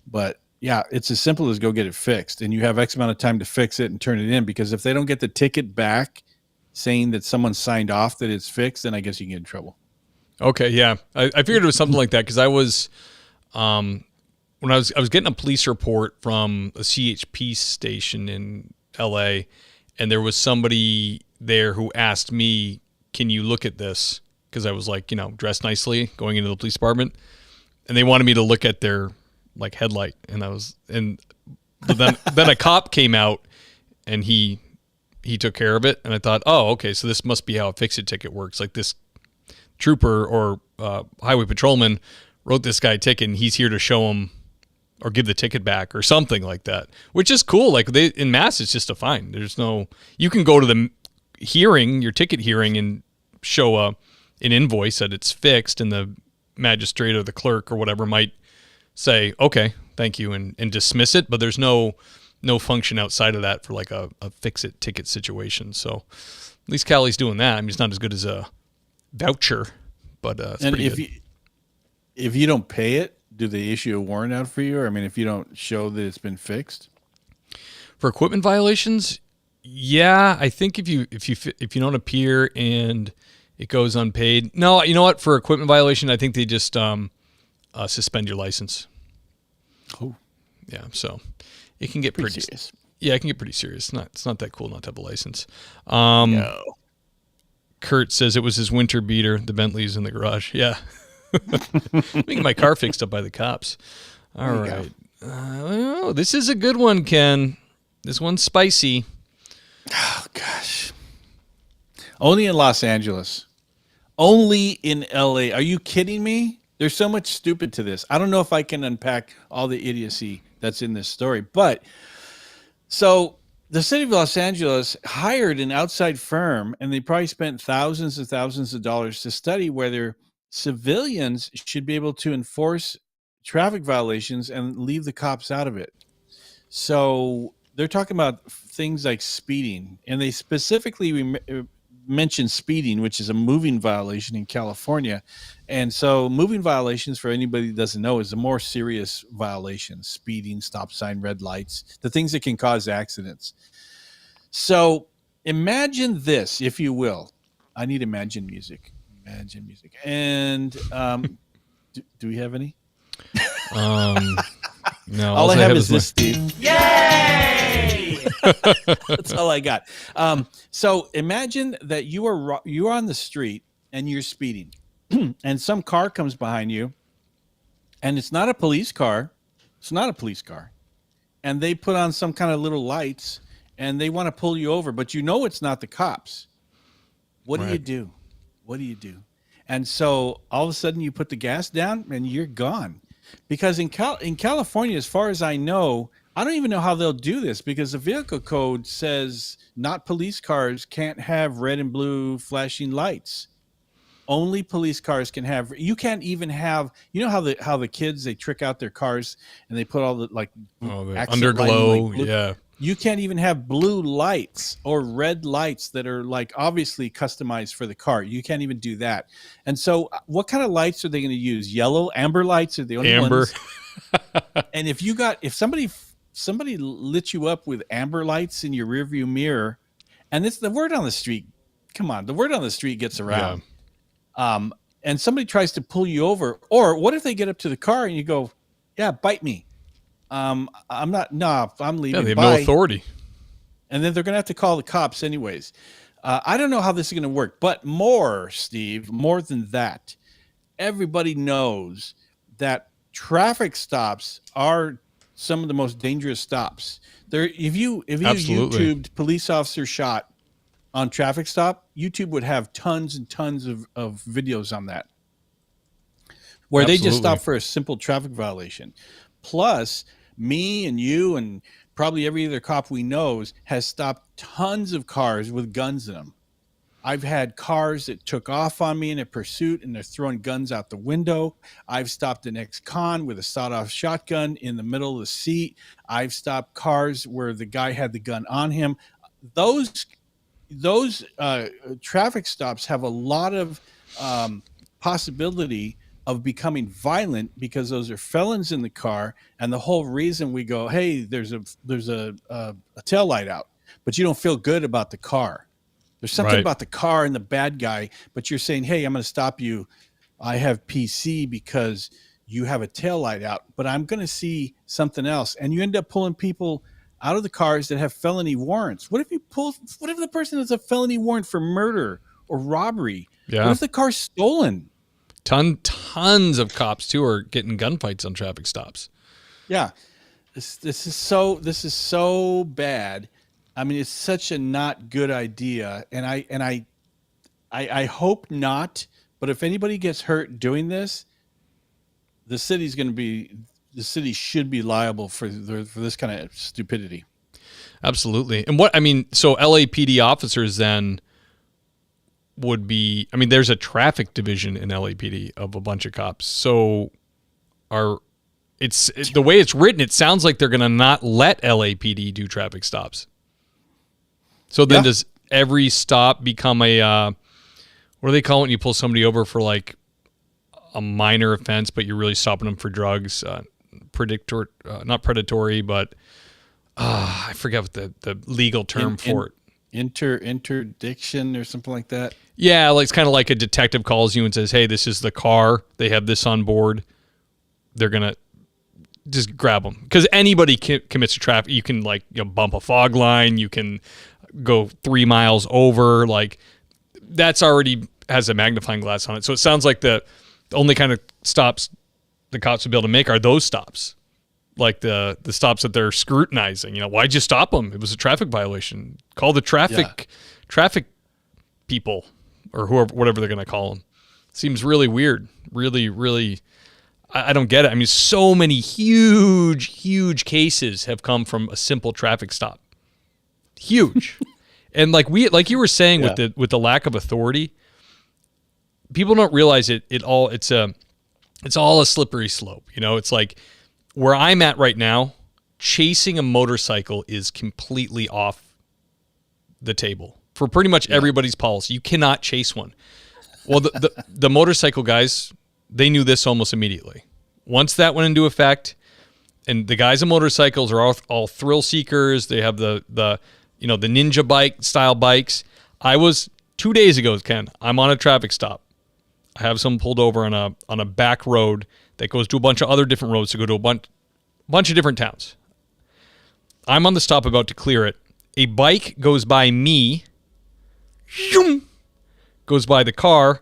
But Yeah, it's as simple as go get it fixed, and you have X amount of time to fix it and turn it in, because if they don't get the ticket back saying that someone signed off that it's fixed, then I guess you can get in trouble. Okay, yeah. I figured it was something like that because I was when I was getting a police report from a CHP station in LA, and there was somebody there who asked me, "Can you look at this?" Because I was like, dressed nicely going into the police department, and they wanted me to look at their like headlight, but then a cop came out and he took care of it, and I thought, oh, okay, so this must be how a fix-it ticket works. Like this trooper or highway patrolman wrote this guy a ticket, and he's here to show him or give the ticket back or something like that, which is cool. Like in mass, it's just a fine. You can go to the hearing, your ticket hearing, and show an invoice that it's fixed, and the magistrate or the clerk or whatever might say, okay, thank you, and dismiss it. But there's no function outside of that for like a fix-it ticket situation. So at least Cali's doing that. I mean, it's not as good as a voucher, but it's pretty good. If you don't pay it, do they issue a warrant out for you? Or, I mean, if you don't show that it's been fixed? For equipment violations, yeah, I think if you don't appear and it goes unpaid. No, you know what? For equipment violation, I think they just suspend your license. Oh, yeah. So it can get pretty serious. Yeah, it can get pretty serious. It's not that cool not to have a license. No. Kurt says it was his winter beater. The Bentley's in the garage. Yeah. Making my car fixed up by the cops. All right. This is a good one, Ken. This one's spicy. Oh, gosh. Only in Los Angeles. Only in LA. Are you kidding me? There's so much stupid to this. I don't know if I can unpack all the idiocy that's in this story. But so the city of Los Angeles hired an outside firm, and they probably spent thousands and thousands of dollars to study whether civilians should be able to enforce traffic violations and leave the cops out of it. So they're talking about things like speeding, and they specifically mentioned speeding, which is a moving violation in California. And so moving violations, for anybody that doesn't know, is a more serious violation: speeding, stop sign, red lights, the things that can cause accidents. So imagine this, if you will. I need Imagine music. Imagine music. And do we have any? No. All I have is this, Steve. Yay! That's all I got. So imagine that you are on the street and you're speeding, and some car comes behind you, and it's not a police car. It's not a police car, and they put on some kind of little lights, and they want to pull you over, but you know it's not the cops. What do you do? What do you do? And so all of a sudden you put the gas down and you're gone. Because in California, as far as I know, I don't even know how they'll do this, because the vehicle code says not police cars can't have red and blue flashing lights. Only police cars can have. You can't even have. You know how the kids, they trick out their cars and they put all the the underglow. Like yeah. You can't even have blue lights or red lights that are like obviously customized for the car. You can't even do that. And so what kind of lights are they going to use? Yellow, amber lights are the only ones. And if somebody lit you up with amber lights in your rearview mirror, and it's the word on the street. Come on, the word on the street gets around. Yeah. And somebody tries to pull you over, or what if they get up to the car and you go, yeah, bite me. I'm leaving. Yeah, they have no authority. And then they're going to have to call the cops anyways. I don't know how this is going to work, but more than that, everybody knows that traffic stops are some of the most dangerous stops. If you YouTubed police officer shot on traffic stop, YouTube would have tons and tons of videos on that, where they just stop for a simple traffic violation. Plus, me and you and probably every other cop we know has stopped tons of cars with guns in them. I've had cars that took off on me in a pursuit and they're throwing guns out the window. I've stopped an ex-con with a sawed-off shotgun in the middle of the seat. I've stopped cars where the guy had the gun on him. Those traffic stops have a lot of possibility of becoming violent because those are felons in the car, and the whole reason we go, hey, there's a tail light out, but you don't feel good about the car. There's something Right. about the car and the bad guy, but you're saying, hey, I'm going to stop you. I have PC because you have a tail light out, but I'm going to see something else. And you end up pulling people out of the cars that have felony warrants. What if the person has a felony warrant for murder or robbery? Yeah. What if the car's stolen? Tons of cops too are getting gunfights on traffic stops. Yeah. This is so bad. I mean, it's such a not good idea. And I hope not, but if anybody gets hurt doing this, the city should be liable for this kind of stupidity. Absolutely. And so LAPD officers then would be, there's a traffic division in LAPD of a bunch of cops. So the way it's written, it sounds like they're going to not let LAPD do traffic stops. So then does every stop become a, what do they call it when you pull somebody over for like a minor offense, but you're really stopping them for drugs? Not predatory, but I forget what the legal term for it. Interdiction or something like that. Yeah, like it's kind of like a detective calls you and says, hey, this is the car. They have this on board. They're going to just grab them. Because anybody commits a traffic. You can bump a fog line. You can go 3 miles over. Like that's already has a magnifying glass on it. So it sounds like the only kind of stops the cops would be able to make are those stops. Like the stops that they're scrutinizing. Why'd you stop them? It was a traffic violation. Call the traffic people or whoever, whatever they're going to call them. Seems really weird. Really, really, I don't get it. So many huge cases have come from a simple traffic stop. Huge. And like you were saying with the lack of authority, people don't realize it's all a slippery slope. It's like where I'm at right now, chasing a motorcycle is completely off the table for pretty much everybody's policy. You cannot chase one. Well, the motorcycle guys, they knew this almost immediately. Once that went into effect, and the guys on motorcycles are all thrill seekers. They have the ninja bike style bikes. I was 2 days ago, Ken. I'm on a traffic stop. I have someone pulled over on a back road that goes to a bunch of other different roads to go to a bunch of different towns. I'm on the stop about to clear it. A bike goes by me, goes by the car,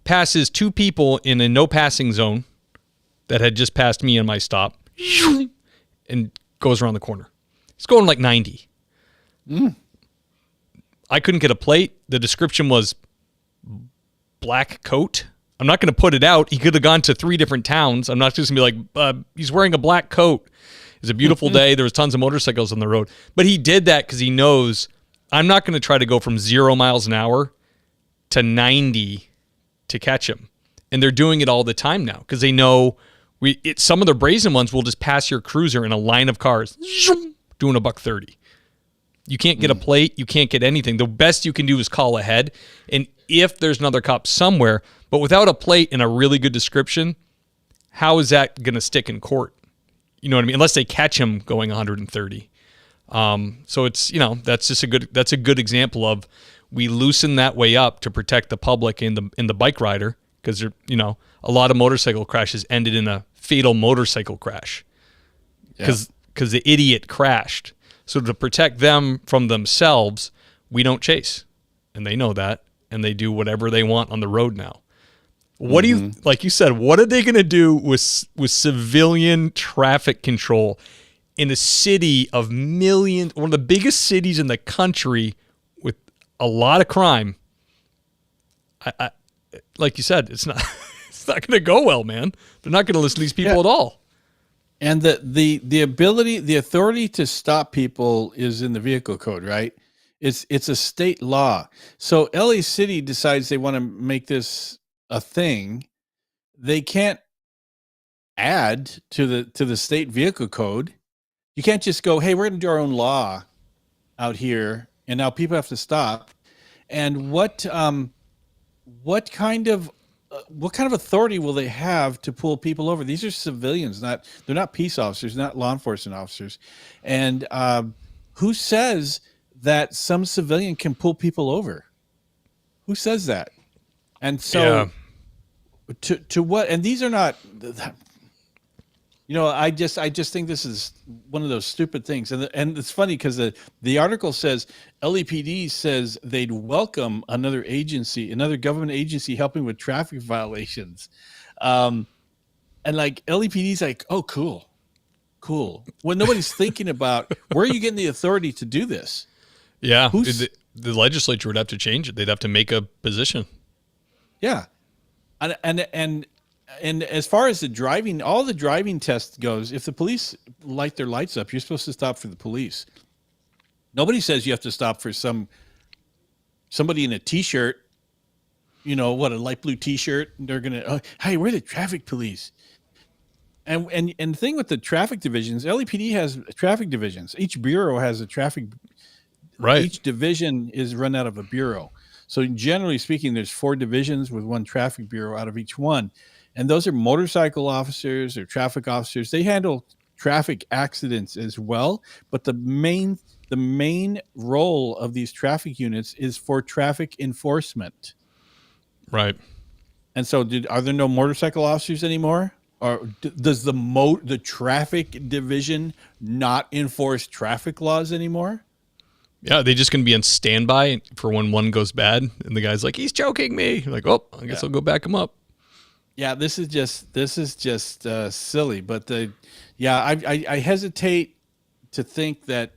passes 2 people in a no passing zone that had just passed me in my stop, and goes around the corner. It's going like 90. I couldn't get a plate. The description was black coat. I'm not going to put it out. He could have gone to 3 different towns. I'm not just going to be like, he's wearing a black coat. It's a beautiful day. There was tons of motorcycles on the road. But he did that because he knows I'm not going to try to go from 0 miles an hour to 90 to catch him. And they're doing it all the time now because they know some of the brazen ones will just pass your cruiser in a line of cars, doing $130. You can't get a plate. You can't get anything. The best you can do is call ahead. And if there's another cop somewhere, but without a plate and a really good description, how is that going to stick in court? You know what I mean? Unless they catch him going 130. So it's, that's a good example of we loosen that way up to protect the public and the bike rider because a lot of motorcycle crashes ended in a fatal motorcycle crash because the idiot crashed. So to protect them from themselves, we don't chase. And they know that. And they do whatever they want on the road now. What do you, like you said, what are they going to do with civilian traffic control in a city of millions, one of the biggest cities in the country with a lot of crime? I like you said, it's not going to go well, man. They're not going to listen to these people at all. And the ability, the authority to stop people is in the vehicle code, right? It's a state law. So LA City decides they want to make this a thing. They can't add to the state vehicle code. You can't just go, hey, we're going to do our own law out here, and now people have to stop. And what kind of what kind of authority will they have to pull people over? These are civilians, they're not peace officers, not law enforcement officers. And who says that some civilian can pull people over? Who says that? And so to what? And these are not, I just think this is one of those stupid things. And it's funny because the article says LAPD says they'd welcome another government agency helping with traffic violations. And like LAPD's like, oh, cool. Well, nobody's thinking about where are you getting the authority to do this? Yeah. The legislature would have to change it. They'd have to make a position. Yeah. And as far as all the driving test goes, if the police light their lights up, you're supposed to stop for the police. Nobody says you have to stop for somebody in a t-shirt, a light blue t-shirt. And they're gonna, hey, we're the traffic police. And the thing with the traffic divisions, LAPD has traffic divisions. Each bureau has a traffic. Right. Each division is run out of a bureau. So generally speaking, there's 4 divisions with 1 traffic bureau out of each one. And those are motorcycle officers or traffic officers. They handle traffic accidents as well. But the main role of these traffic units is for traffic enforcement. Right. And so are there no motorcycle officers anymore? Or does the traffic division not enforce traffic laws anymore? Yeah, they just going to be on standby for when one goes bad, and the guy's like, he's choking me. You're like, oh, I guess I'll go back him up. Yeah, this is just silly. But I hesitate to think that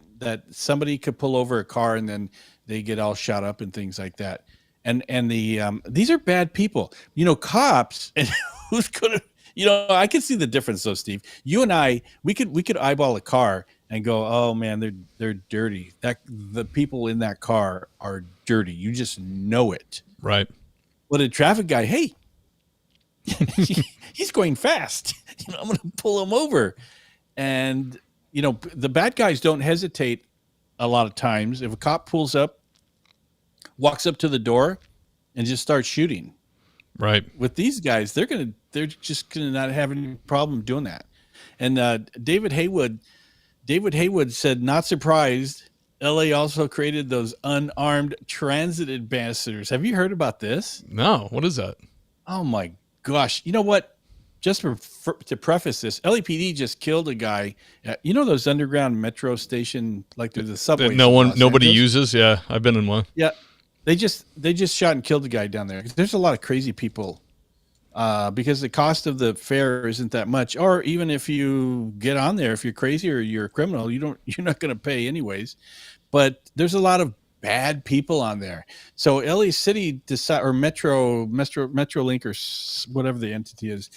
somebody could pull over a car and then they get all shot up and things like that. And these are bad people. Cops and who's gonna. I can see the difference though, Steve. You and I, we could eyeball a car and go, oh man, they're dirty. The people in that car are dirty. You just know it. Right. But a traffic guy, hey, he's going fast. I'm going to pull him over. And, the bad guys don't hesitate a lot of times. If a cop pulls up, walks up to the door and just starts shooting. Right. With these guys, they're just going to not have any problem doing that. And David Haywood said, not surprised, LA also created those unarmed transit ambassadors. Have you heard about this? No. What is that? Oh my gosh. You know what? Just to preface this, LAPD just killed a guy. Those underground metro station, like there's a subway. That nobody uses. Yeah. I've been in one. Yeah. They just shot and killed a guy down there. There's a lot of crazy people because the cost of the fare isn't that much. Or even if you get on there, if you're crazy or you're a criminal, you're not going to pay anyways. But there's a lot of bad people on there. So LA City or Metrolink or whatever the entity is,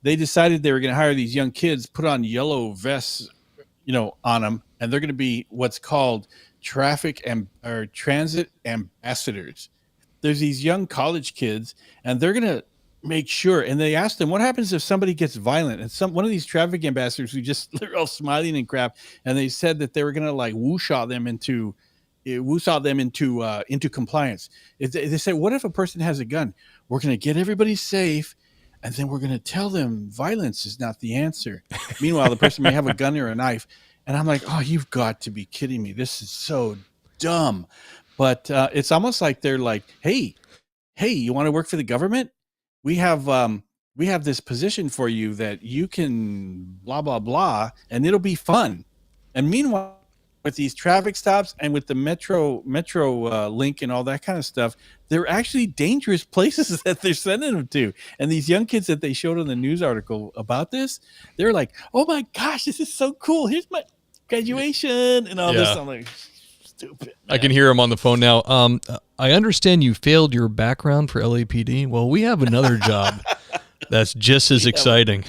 they decided they were going to hire these young kids, put on yellow vests, on them, and they're going to be what's called or transit ambassadors. There's these young college kids, and they're going to make sure. And they asked them, what happens if somebody gets violent? And one of these traffic ambassadors they're all smiling and crap. And they said that they were going to like woo-saw them into compliance. They said, what if a person has a gun? We're going to get everybody safe, and then we're going to tell them violence is not the answer. Meanwhile, the person may have a gun or a knife. And I'm like, oh, you've got to be kidding me. This is so dumb. But it's almost like they're like, hey, you want to work for the government? We have this position for you that you can blah, blah, blah, and it'll be fun. And meanwhile, with these traffic stops and with the metro link and all that kind of stuff, they're actually dangerous places that they're sending them to. And these young kids that they showed in the news article about this, they're like, oh my gosh, this is so cool. Here's my graduation and all this. I'm like, stupid. Man. I can hear him on the phone now. I understand you failed your background for LAPD. Well, we have another job that's just as exciting.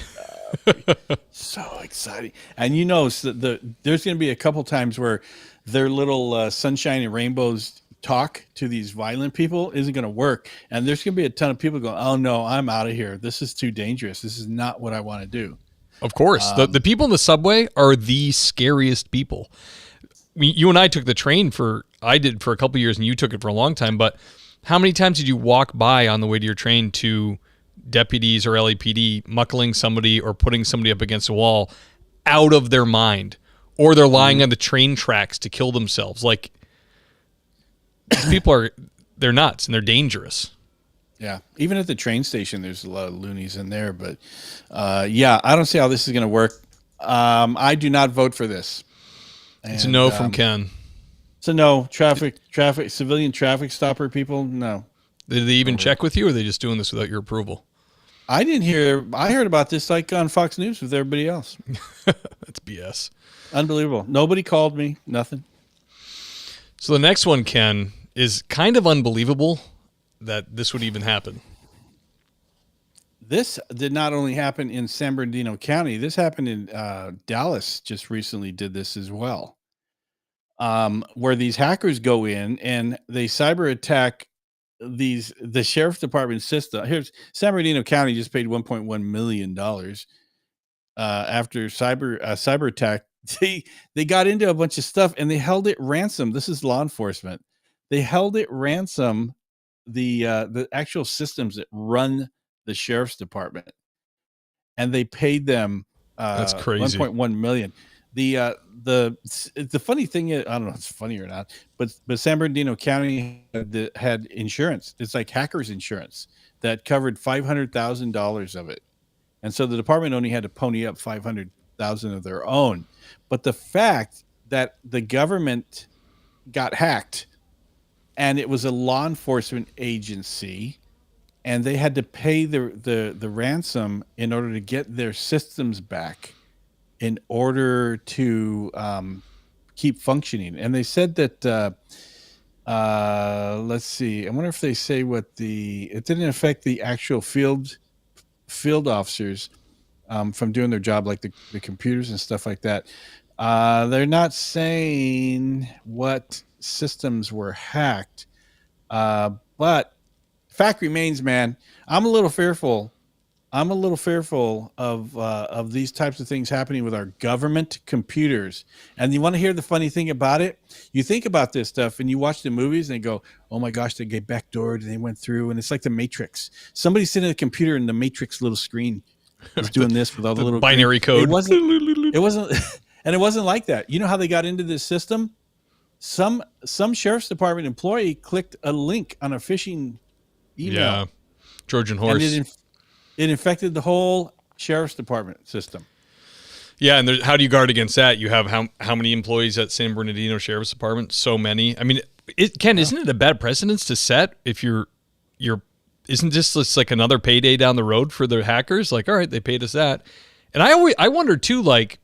So exciting. And there's going to be a couple times where their little sunshine and rainbows talk to these violent people isn't going to work. And there's going to be a ton of people going, oh no, I'm out of here. This is too dangerous. This is not what I want to do. Of course. The people in the subway are the scariest people. You and I took the train I did for a couple of years, and you took it for a long time, but how many times did you walk by on the way to your train to deputies or LAPD muckling somebody or putting somebody up against a wall out of their mind, or they're lying on the train tracks to kill themselves? Like, these people they're nuts and they're dangerous. Yeah. Even at the train station, there's a lot of loonies in there, but yeah, I don't see how this is going to work. I do not vote for this. It's a no from Ken. It's a no. Civilian traffic stopper people, no. Did they even check with you, or are they just doing this without your approval? I didn't hear. I heard about this like on Fox News with everybody else. That's BS. Unbelievable. Nobody called me. Nothing. So the next one, Ken, is kind of unbelievable that this would even happen. This did not only happen in San Bernardino County. This happened in Dallas. Just recently did this as well, where these hackers go in and they cyber attack the sheriff's department system. Here's San Bernardino County just paid $1.1 million after cyber attack. They got into a bunch of stuff and they held it ransom. This is law enforcement. They held it ransom, the actual systems that run the sheriff's department, and they paid them that's crazy, 1.1 million. The funny thing is, I don't know if it's funny or not, but San Bernardino County had insurance. It's like hackers insurance that covered $500,000 of it, and so the department only had to pony up $500,000 of their own. But the fact that the government got hacked, and it was a law enforcement agency, and they had to pay the ransom in order to get their systems back, in order to keep functioning. And they said that, let's see, I wonder if they say it didn't affect the actual field officers from doing their job, like the computers and stuff like that. They're not saying what systems were hacked, but fact remains, man, I'm a little fearful of these types of things happening with our government computers. And you want to hear the funny thing about it? You think about this stuff and you watch the movies and they go, oh my gosh, they get backdoored and they went through, and it's like the Matrix. Somebody's sitting at a computer and the Matrix little screen is doing this with all the little binary code. It wasn't and it wasn't like that. You know how they got into this system? Some sheriff's department employee clicked a link on a phishing email. Yeah, Trojan horse. And it infected the whole sheriff's department system. Yeah, and how do you guard against that? You have how many employees at San Bernardino Sheriff's Department? So many. I mean, Ken, isn't it a bad precedence to set if you're isn't this just like another payday down the road for the hackers? Like, all right, they paid us that. And I wonder too, like,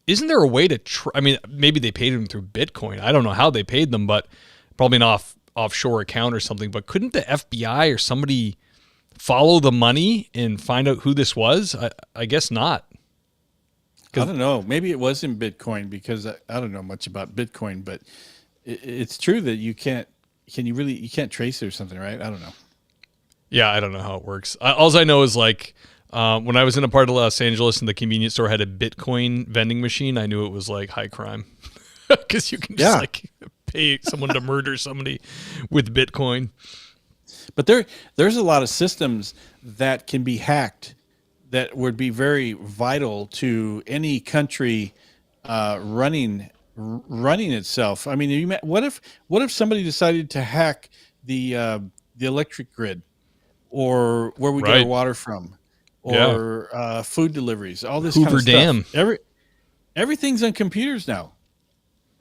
isn't there a way to I mean, maybe they paid them through Bitcoin. I don't know how they paid them, but probably an offshore account or something. But couldn't the FBI or somebody follow the money and find out who this was? I guess not. I don't know. Maybe it was in Bitcoin, because I don't know much about Bitcoin, but it's true that you can't trace it or something, right? I don't know. Yeah, I don't know how it works. All I know is, like, when I was in a part of Los Angeles and the convenience store had a Bitcoin vending machine, I knew it was like high crime, because you can just like pay someone to murder somebody with Bitcoin. But there's a lot of systems that can be hacked that would be very vital to any country running itself. I mean, what if somebody decided to hack the electric grid, or where we get our water from, or food deliveries, all this Hoover kind of Dam. stuff. Everything's on computers now.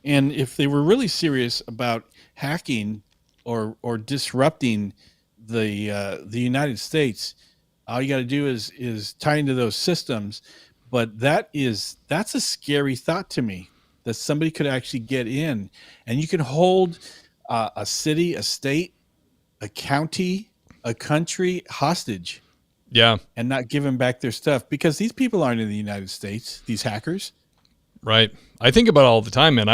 And if they were really serious about hacking or disrupting the United States, all you got to do is tie into those systems. But that's a scary thought to me, that somebody could actually get in, and you can hold a city, a state, a county, a country hostage. Yeah. And not give them back their stuff, because these people aren't in the United States, these hackers. Right. I think about it all the time, man.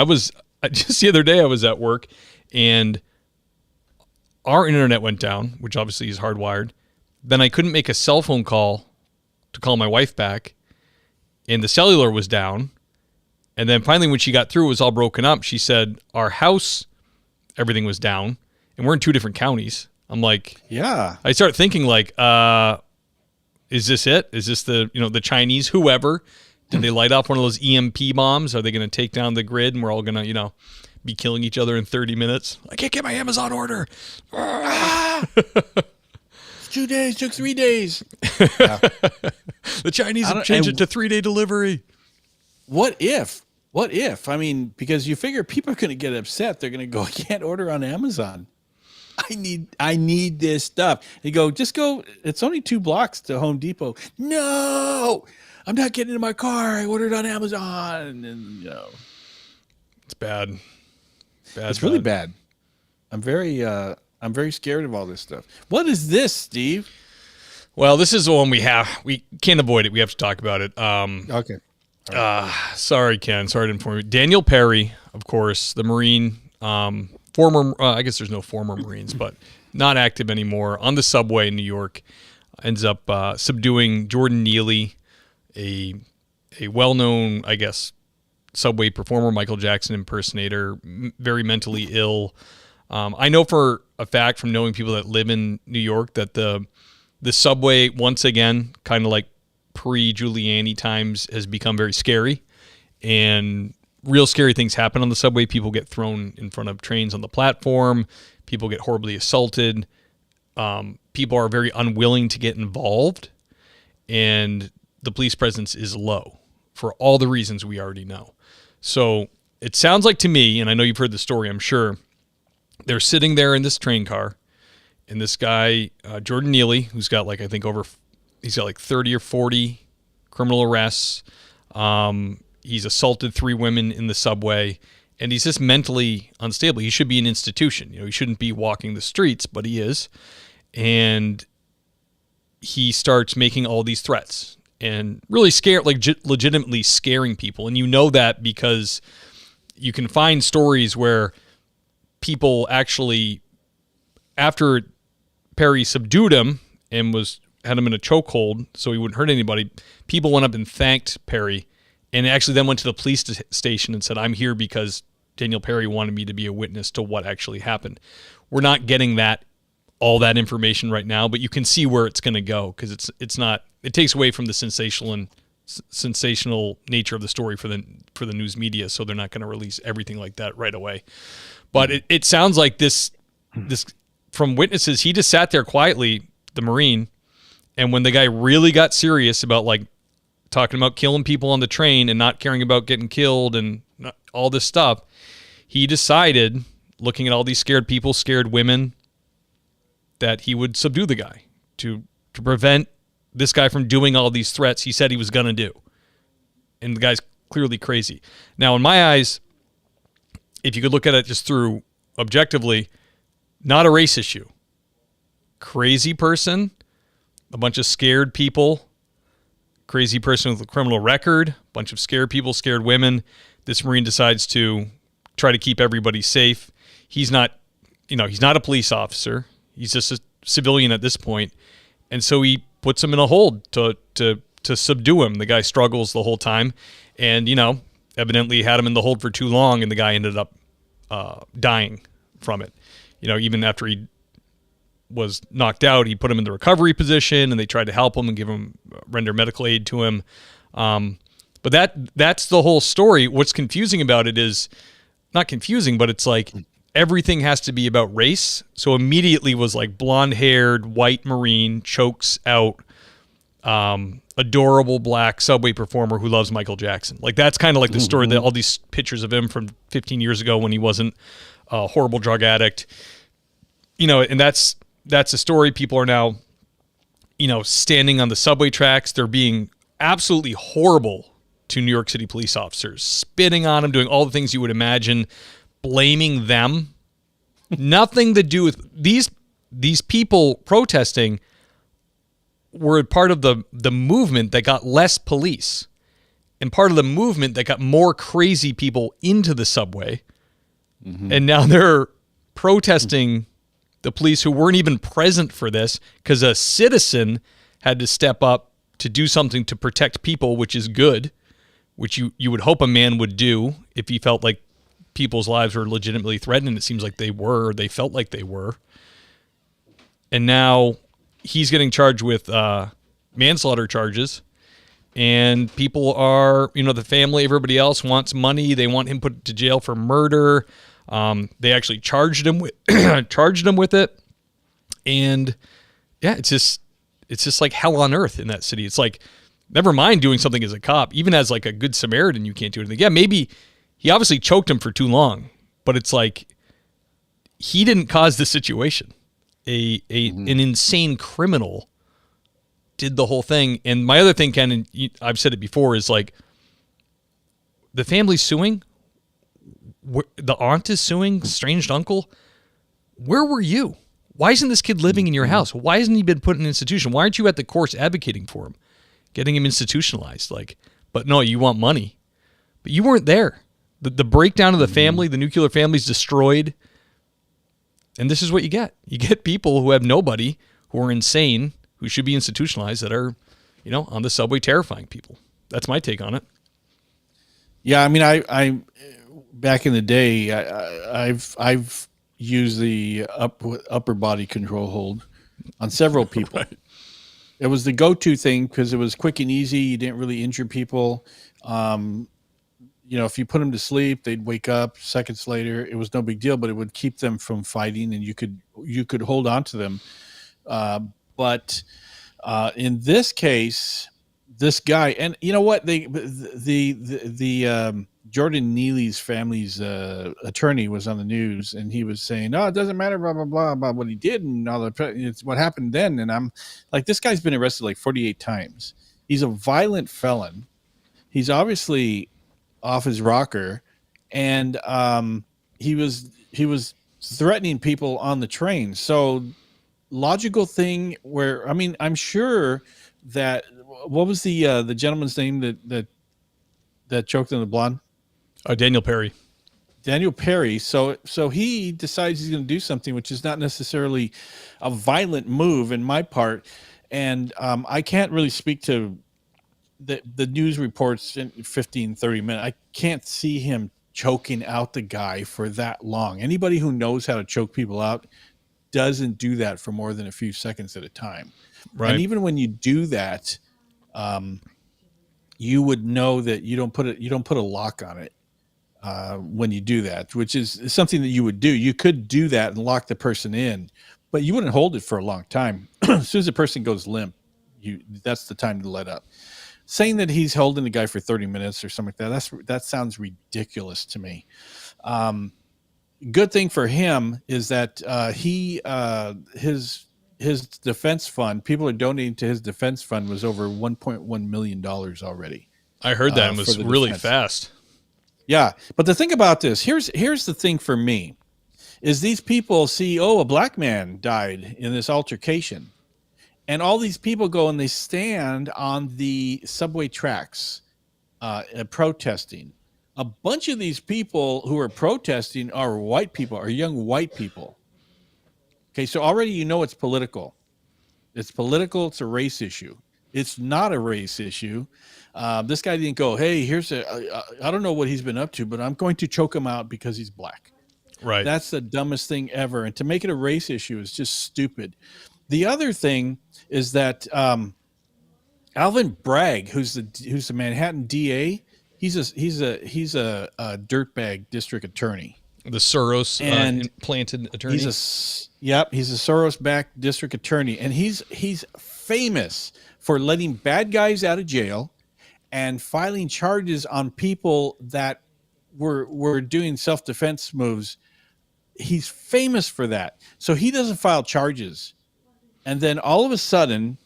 Just the other day I was at work and our internet went down, which obviously is hardwired. Then I couldn't make a cell phone call to call my wife back, and the cellular was down. And then finally, when she got through, it was all broken up. She said our house, everything was down, and we're in 2 different counties. I'm like, Yeah. I start thinking like, is this it? Is this the Chinese, whoever? Did they light off one of those EMP bombs? Are they going to take down the grid and we're all going to, be killing each other in 30 minutes? I can't get my Amazon order. It's 2 days, took 3 days. Yeah. The Chinese have changed it to 3-day delivery. What if? I mean, because you figure people are going to get upset. They're going to go, I can't order on Amazon. I need this stuff. They go, just go. It's only 2 blocks to Home Depot. No, I'm not getting in my car. I ordered on Amazon, and it's bad. It's really bad. I'm very scared of all this stuff. What is this, Steve? Well, this is the one we can't avoid it. We have to talk about it. Okay. Sorry, Ken. Sorry to inform you. Daniel Perry, of course, the Marine, former, I guess there's no former Marines, but not active anymore, on the subway in New York, ends up subduing Jordan Neely, a well-known, I guess, subway performer, Michael Jackson impersonator, very mentally ill. I know for a fact from knowing people that live in New York that the subway, once again, kind of like pre-Giuliani times, has become very scary, and real scary things happen on the subway. People get thrown in front of trains on the platform. People get horribly assaulted. People are very unwilling to get involved, and the police presence is low for all the reasons we already know. So it sounds like to me, and I know you've heard the story, I'm sure, they're sitting there in this train car, and this guy, Jordan Neely, who's got he's got like 30 or 40 criminal arrests. He's assaulted 3 women in the subway, and he's just mentally unstable. He should be in an institution. He shouldn't be walking the streets, but he is. And he starts making all these threats and really legitimately scaring people. And that because you can find stories where people actually, after Perry subdued him and had him in a chokehold so he wouldn't hurt anybody, people went up and thanked Perry, and actually then went to the police station and said, I'm here because Daniel Perry wanted me to be a witness to what actually happened. We're not getting all that information right now, but you can see where it's going to go, because it takes away from the sensational nature of the story for the news media, so they're not going to release everything like that right away. But it sounds like this from witnesses, he just sat there quietly, the Marine, and when the guy really got serious about talking about killing people on the train and not caring about getting killed and all this stuff, he decided, looking at all these scared people, scared women, that he would subdue the guy to prevent this guy from doing all these threats he said he was going to do. And the guy's clearly crazy. Now, in my eyes, if you could look at it just through objectively, not a race issue. Crazy person, a bunch of scared people, crazy person with a criminal record, bunch of scared people, scared women. This Marine decides to try to keep everybody safe. He's not a police officer. He's just a civilian at this point. And so he puts him in a hold to subdue him. The guy struggles the whole time, and, evidently had him in the hold for too long, and the guy ended up dying from it. Even after he was knocked out, he put him in the recovery position, and they tried to help him and render medical aid to him. But that's the whole story. What's confusing about it is, not confusing, but it's like everything has to be about race. So immediately was like blonde-haired, white Marine chokes out adorable black subway performer who loves Michael Jackson. Like, that's kind of like the story, that all these pictures of him from 15 years ago when he wasn't a horrible drug addict. And that's the story. People are now, standing on the subway tracks. They're being absolutely horrible to New York City police officers, spitting on them, doing all the things you would imagine, blaming them. Nothing to do with these people protesting were part of the movement that got less police, and part of the movement that got more crazy people into the subway. And now they're protesting the police who weren't even present for this, because a citizen had to step up to do something to protect people, which is good, which you would hope a man would do if he felt like people's lives were legitimately threatened. It seems like they were, or they felt like they were. And now he's getting charged with manslaughter charges. And people are, the family, everybody else wants money. They want him put to jail for murder. They actually charged him with it. And yeah, it's just like hell on earth in that city. It's like, never mind doing something as a cop, even as like a good Samaritan, you can't do anything. Yeah, maybe he obviously choked him for too long, but it's like he didn't cause the situation. An insane criminal did the whole thing. And my other thing, Ken, and I've said it before, is like the family's suing. The aunt is suing, estranged uncle. Where were you? Why isn't this kid living in your house? Why hasn't he been put in an institution? Why aren't you at the courts advocating for him, getting him institutionalized? But no, you want money. But you weren't there. The breakdown of the family, the nuclear family's destroyed. And this is what you get. You get people who have nobody, who are insane, who should be institutionalized, that are, on the subway terrifying people. That's my take on it. Yeah, I mean, I back in the day, I've used the upper body control hold on several people. Right. It was the go-to thing because it was quick and easy. You didn't really injure people. If you put them to sleep, they'd wake up seconds later. It was no big deal, but it would keep them from fighting, and you could hold on to them. But in this case, this guy, and you know what, the Jordan Neely's family's attorney was on the news, and he was saying, "No, it doesn't matter, blah blah blah, about what he did and all it's what happened then." And I'm like, this guy's been arrested like 48 times. He's a violent felon. He's obviously off his rocker, and he was threatening people on the train. So logical thing where, I mean, I'm sure that, what was the gentleman's name that choked on the blonde? Daniel Perry. Daniel Perry. So he decides he's going to do something which is not necessarily a violent move in my part, and I can't really speak to the news reports in 15, 30 minutes. I can't see him choking out the guy for that long. Anybody who knows how to choke people out doesn't do that for more than a few seconds at a time. Right. And even when you do that, you would know that you don't put a lock on it when you do that, which is something that you would do. You could do that and lock the person in, but you wouldn't hold it for a long time. As soon as the person goes limp, that's the time to let up. Saying that he's holding the guy for 30 minutes or something like that sounds ridiculous to me. Good thing for him is that his defense fund, people are donating to his defense fund, was over $1.1 million already. I heard that, and was really fast. Yeah, but the thing about this, here's the thing for me, is these people see, a black man died in this altercation. And all these people go and they stand on the subway tracks protesting. A bunch of these people who are protesting are white people, are young white people. Okay, so already it's political. It's political. It's a race issue. It's not a race issue. This guy didn't go, hey, I don't know what he's been up to, but I'm going to choke him out because he's black. Right. That's the dumbest thing ever. And to make it a race issue is just stupid. The other thing is that Alvin Bragg, who's the Manhattan DA, he's a dirtbag district attorney. The Soros implanted attorney. He's a Soros-backed district attorney, and he's famous for letting bad guys out of jail and filing charges on people that were doing self-defense moves. He's famous for that. So he doesn't file charges. And then all of a sudden,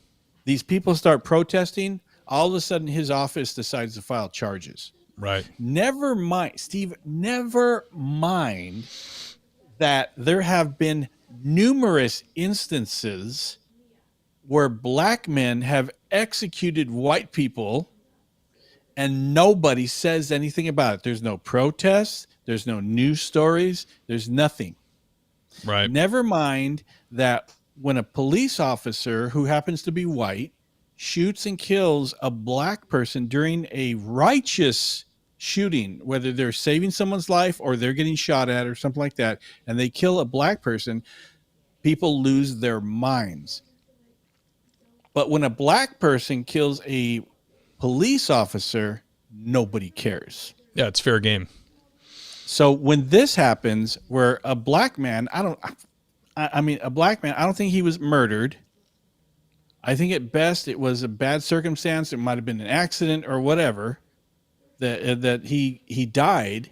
these people start protesting. All of a sudden, his office decides to file charges. Right. Never mind, Steve, never mind that there have been numerous instances where black men have executed white people and nobody says anything about it. There's no protests. There's no news stories. There's nothing. Right. Never mind that when a police officer who happens to be white shoots and kills a black person during a righteous shooting, whether they're saving someone's life or they're getting shot at or something like that, and they kill a black person, people lose their minds. But when a black person kills a police officer, nobody cares. Yeah, it's fair game. So when this happens, where a black man, a black man, I don't think he was murdered. I think at best it was a bad circumstance. It might have been an accident or whatever. That he died.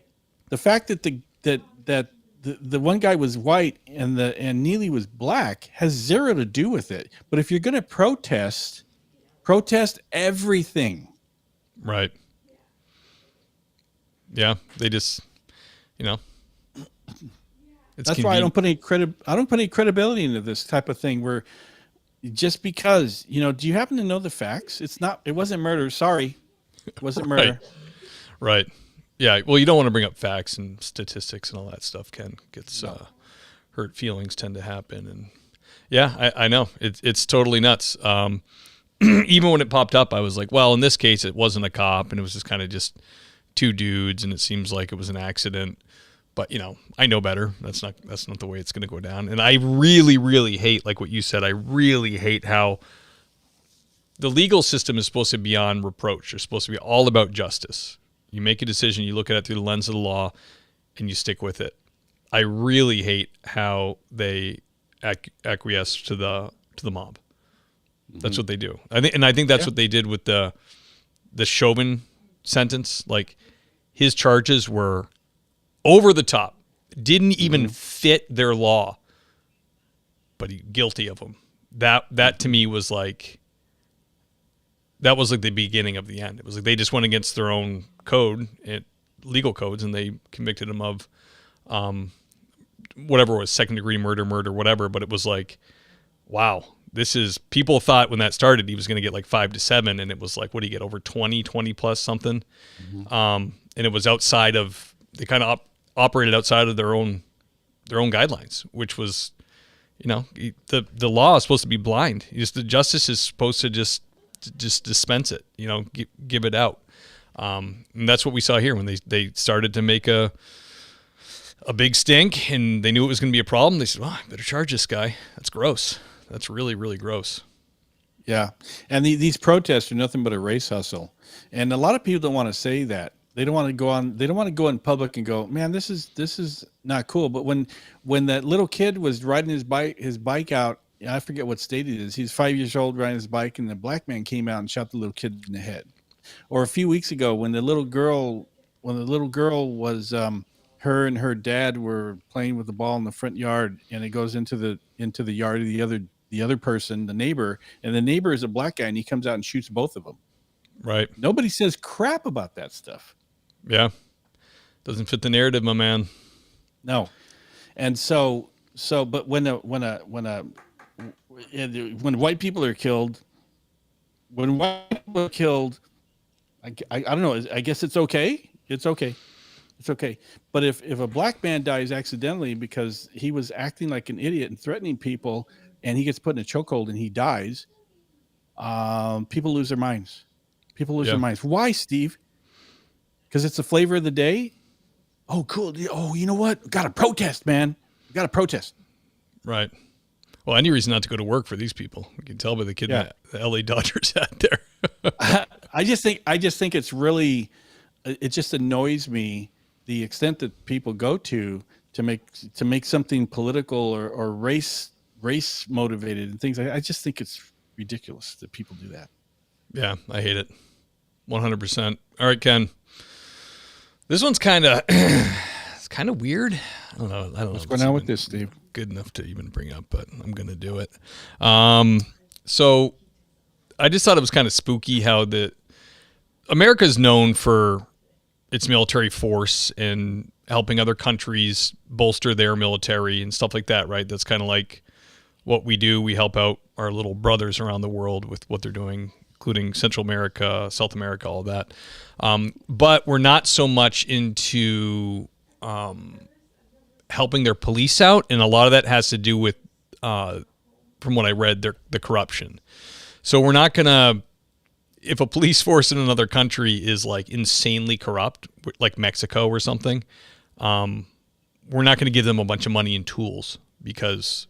The fact that the one guy was white and Neely was black has zero to do with it. But if you're going to protest everything. Right. Yeah, they just, That's why I don't put any credibility into this type of thing. Where just because do you happen to know the facts? It wasn't murder. Sorry, it wasn't murder. Right. Yeah. Well, you don't want to bring up facts and statistics and all that stuff. Ken gets hurt feelings tend to happen, and yeah, I know it's totally nuts. Even when it popped up, I was like, well, in this case, it wasn't a cop, and it was just kind of just two dudes, and it seems like it was an accident. But I know better. That's not the way it's going to go down. And I really, really hate, like what you said. I really hate how the legal system is supposed to be beyond reproach. It's supposed to be all about justice. You make a decision, you look at it through the lens of the law, and you stick with it. I really hate how they acquiesce to the mob. That's what they do. I think that's what they did with the Chauvin sentence. Like, his charges were over the top, didn't even fit their law, but he guilty of them. That to me was like, that was like the beginning of the end. It was like they just went against their own code, legal codes, and they convicted him of whatever it was, second-degree murder, whatever. But it was like, wow, people thought when that started he was going to get like 5 to 7, and it was like, what do you get, over 20 plus something? And it was outside of, they kind of operated outside of their own guidelines, which was, the law is supposed to be blind. The justice is supposed to just dispense it, give it out. And that's what we saw here when they started to make a big stink, and they knew it was going to be a problem. They said, well, I better charge this guy. That's gross. That's really, really gross. Yeah. And these protests are nothing but a race hustle. And a lot of people don't want to say that. They don't want to go in public and go, man, this is not cool. But when that little kid was riding his bike out, I forget what state it is. He's 5 years old riding his bike, and the black man came out and shot the little kid in the head. Or a few weeks ago, when the little girl was, her and her dad were playing with the ball in the front yard, and it goes into the yard of the other person, the neighbor, and the neighbor is a black guy, and he comes out and shoots both of them. Right. Nobody says crap about that stuff. Yeah. Doesn't fit the narrative, my man. No. And so, but when white people are killed, I don't know. I guess it's okay. It's okay. But if a black man dies accidentally because he was acting like an idiot and threatening people, and he gets put in a chokehold and he dies, people lose their minds. Their minds. Why, Steve? Because it's the flavor of the day. Oh, cool. Oh, you know what? Got to protest, man. Got to protest. Right. Well, any reason not to go to work for these people. We can tell by the kid in the LA Dodgers hat there. I just think it's really, it just annoys me the extent that people go to make something political or race motivated and things. I just think it's ridiculous that people do that. Yeah, I hate it. 100%. All right, Ken. This one's kind of it's kind of weird. I don't know. What's going on with this, Steve? Good enough to even bring up, but I'm going to do it. So I just thought it was kind of spooky how America is known for its military force and helping other countries bolster their military and stuff like that, right? That's kind of like what we do. We help out our little brothers around the world with what they're doing, including Central America, South America, all that. But we're not so much into helping their police out, and a lot of that has to do with, from what I read, the corruption. So we're not going to, if a police force in another country is like insanely corrupt, like Mexico or something, we're not going to give them a bunch of money and tools because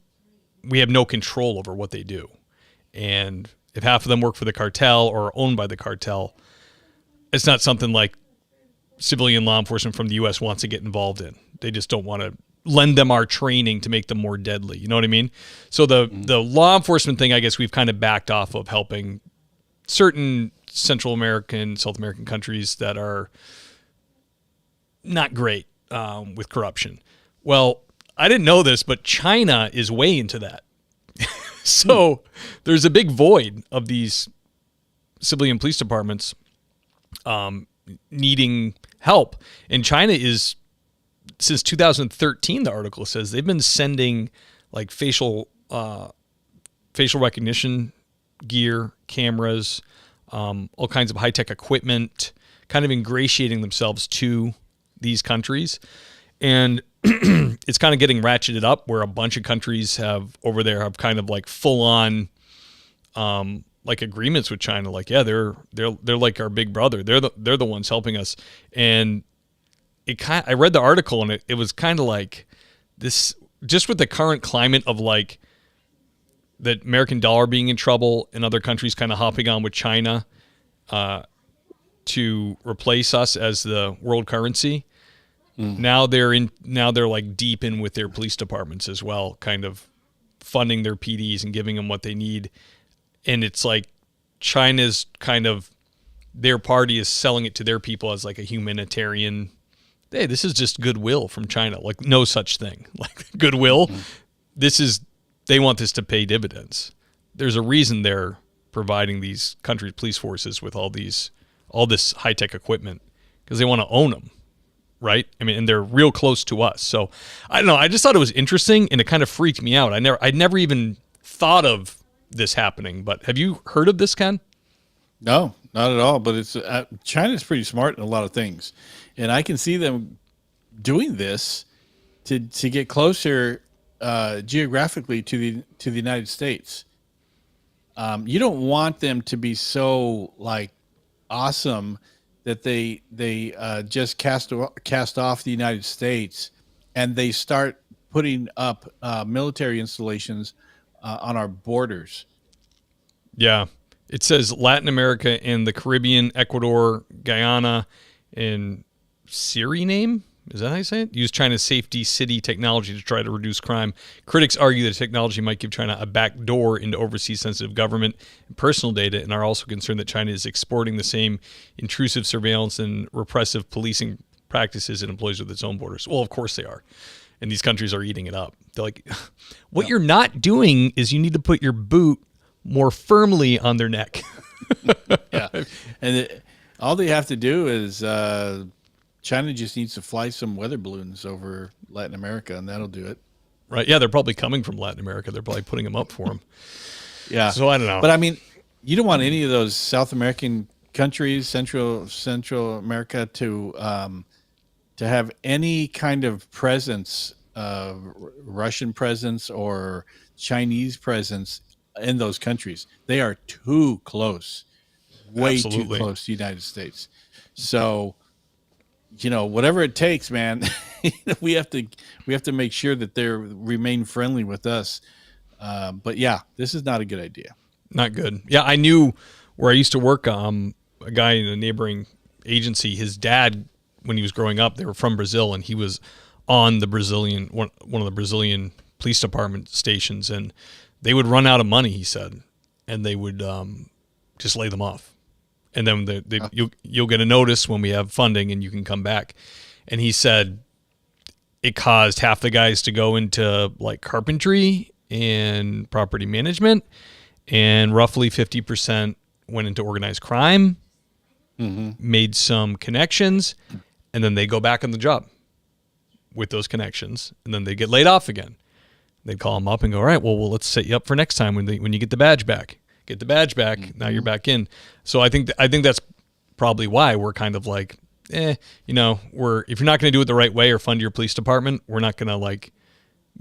we have no control over what they do. And if half of them work for the cartel or are owned by the cartel, it's not something like civilian law enforcement from the U.S. wants to get involved in. They just don't want to lend them our training to make them more deadly. You know what I mean? So the law enforcement thing, I guess we've kind of backed off of helping certain Central American, South American countries that are not great with corruption. Well, I didn't know this, but China is way into that. So there's a big void of these civilian police departments needing help. And China is, since 2013, the article says, they've been sending like facial recognition gear, cameras, all kinds of high-tech equipment, kind of ingratiating themselves to these countries. And it's kind of getting ratcheted up where a bunch of countries have kind of like full-on like agreements with China. Like, yeah, they're like our big brother. They're the ones helping us. And I read the article and it was kind of like this, just with the current climate of like the American dollar being in trouble and other countries kind of hopping on with China to replace us as the world currency. Now they're like deep in with their police departments as well, kind of funding their PDs and giving them what they need. And it's like China's kind of, their party is selling it to their people as like a humanitarian. Hey, this is just goodwill from China. Like no such thing. Like goodwill. They want this to pay dividends. There's a reason they're providing these countries' police forces with all this high-tech equipment, because they want to own them. Right? I mean, and they're real close to us. So I don't know. I just thought it was interesting and it kind of freaked me out. I'd never even thought of this happening, but have you heard of this, Ken? No, not at all. But it's China's pretty smart in a lot of things. And I can see them doing this to get closer geographically to the United States. You don't want them to be so like awesome that they just cast off the United States and they start putting up military installations on our borders. Yeah. It says Latin America and the Caribbean, Ecuador, Guyana, and Suriname. Is that how you say it? Use China's safety city technology to try to reduce crime. Critics argue that technology might give China a backdoor into overseas sensitive government and personal data, and are also concerned that China is exporting the same intrusive surveillance and repressive policing practices it employs with its own borders. Well, of course they are. And these countries are eating it up. They're like, what you're not doing is you need to put your boot more firmly on their neck. Yeah. And all they have to do is China just needs to fly some weather balloons over Latin America, and that'll do it. Right. Yeah, they're probably coming from Latin America. They're probably putting them up for them. Yeah. So I don't know. But I mean, you don't want any of those South American countries, Central America, to have any kind of presence, Russian presence or Chinese presence in those countries. They are too close, way Absolutely. too close to the United States. So, whatever it takes, man, we have to make sure that they remain friendly with us. But yeah, this is not a good idea. Not good. Yeah, I knew where I used to work. A guy in a neighboring agency, his dad, when he was growing up, they were from Brazil, and he was on the Brazilian one of the Brazilian police department stations, and they would run out of money, he said, and they would just lay them off. And then you'll get a notice when we have funding and you can come back. And he said it caused half the guys to go into like carpentry and property management, and roughly 50% went into organized crime, made some connections, and then they go back on the job with those connections, and then they get laid off again. They'd call them up and go, all right, well, let's set you up for next time when you get the badge back. Get the badge back. Now you're back in. So I think that's probably why we're kind of like, if you're not going to do it the right way or fund your police department, we're not going to like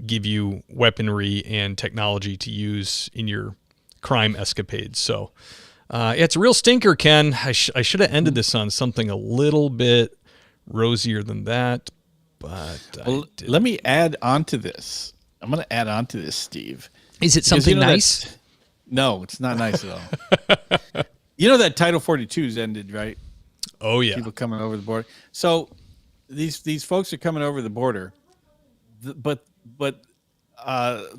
give you weaponry and technology to use in your crime escapades. So It's a real stinker, Ken. I should have ended this on something a little bit rosier than that, but let me add on to this. I'm going to add on to this, Steve. Is it something nice? No, it's not nice at all. You know that Title 42's ended, right? Oh yeah, people coming over the border. So these folks are coming over the border, but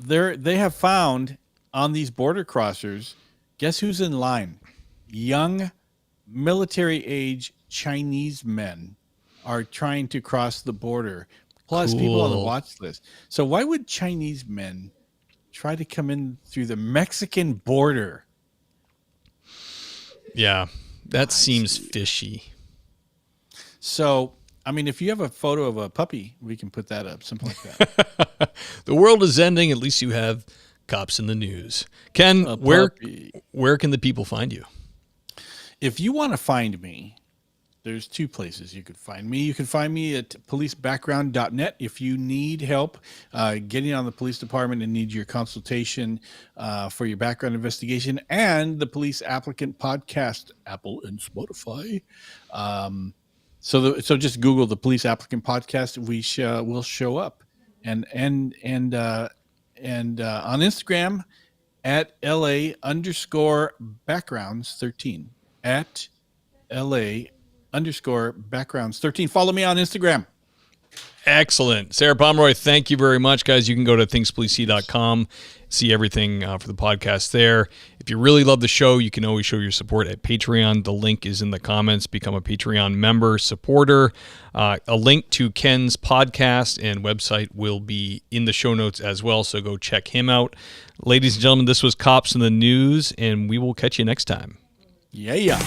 they have found on these border crossers. Guess who's in line? Young, military-age Chinese men are trying to cross the border. Plus, people on the watch list. So why would Chinese men try to come in through the Mexican border? Yeah, that seems fishy. So, I mean, if you have a photo of a puppy, we can put that up, something like that. The world is ending. At least you have Cops in the News. Ken, where can the people find you? If you want to find me, there's two places you could find me. You can find me at policebackground.net. If you need help getting on the police department and need your consultation for your background investigation, and the Police Applicant podcast, Apple and Spotify. So just Google the Police Applicant podcast. We'll show up, and on Instagram at LA_backgrounds13 at LA_backgrounds13. Follow me on Instagram. Excellent. Sarah Pomeroy, thank you very much, guys. You can go to thingspolicey.com, see everything for the podcast there. If you really love the show, you can always show your support at Patreon. The link is in the comments. Become a Patreon member, supporter. A link to Ken's podcast and website will be in the show notes as well, so go check him out. Ladies and gentlemen, this was Cops in the News, and we will catch you next time. Yeah.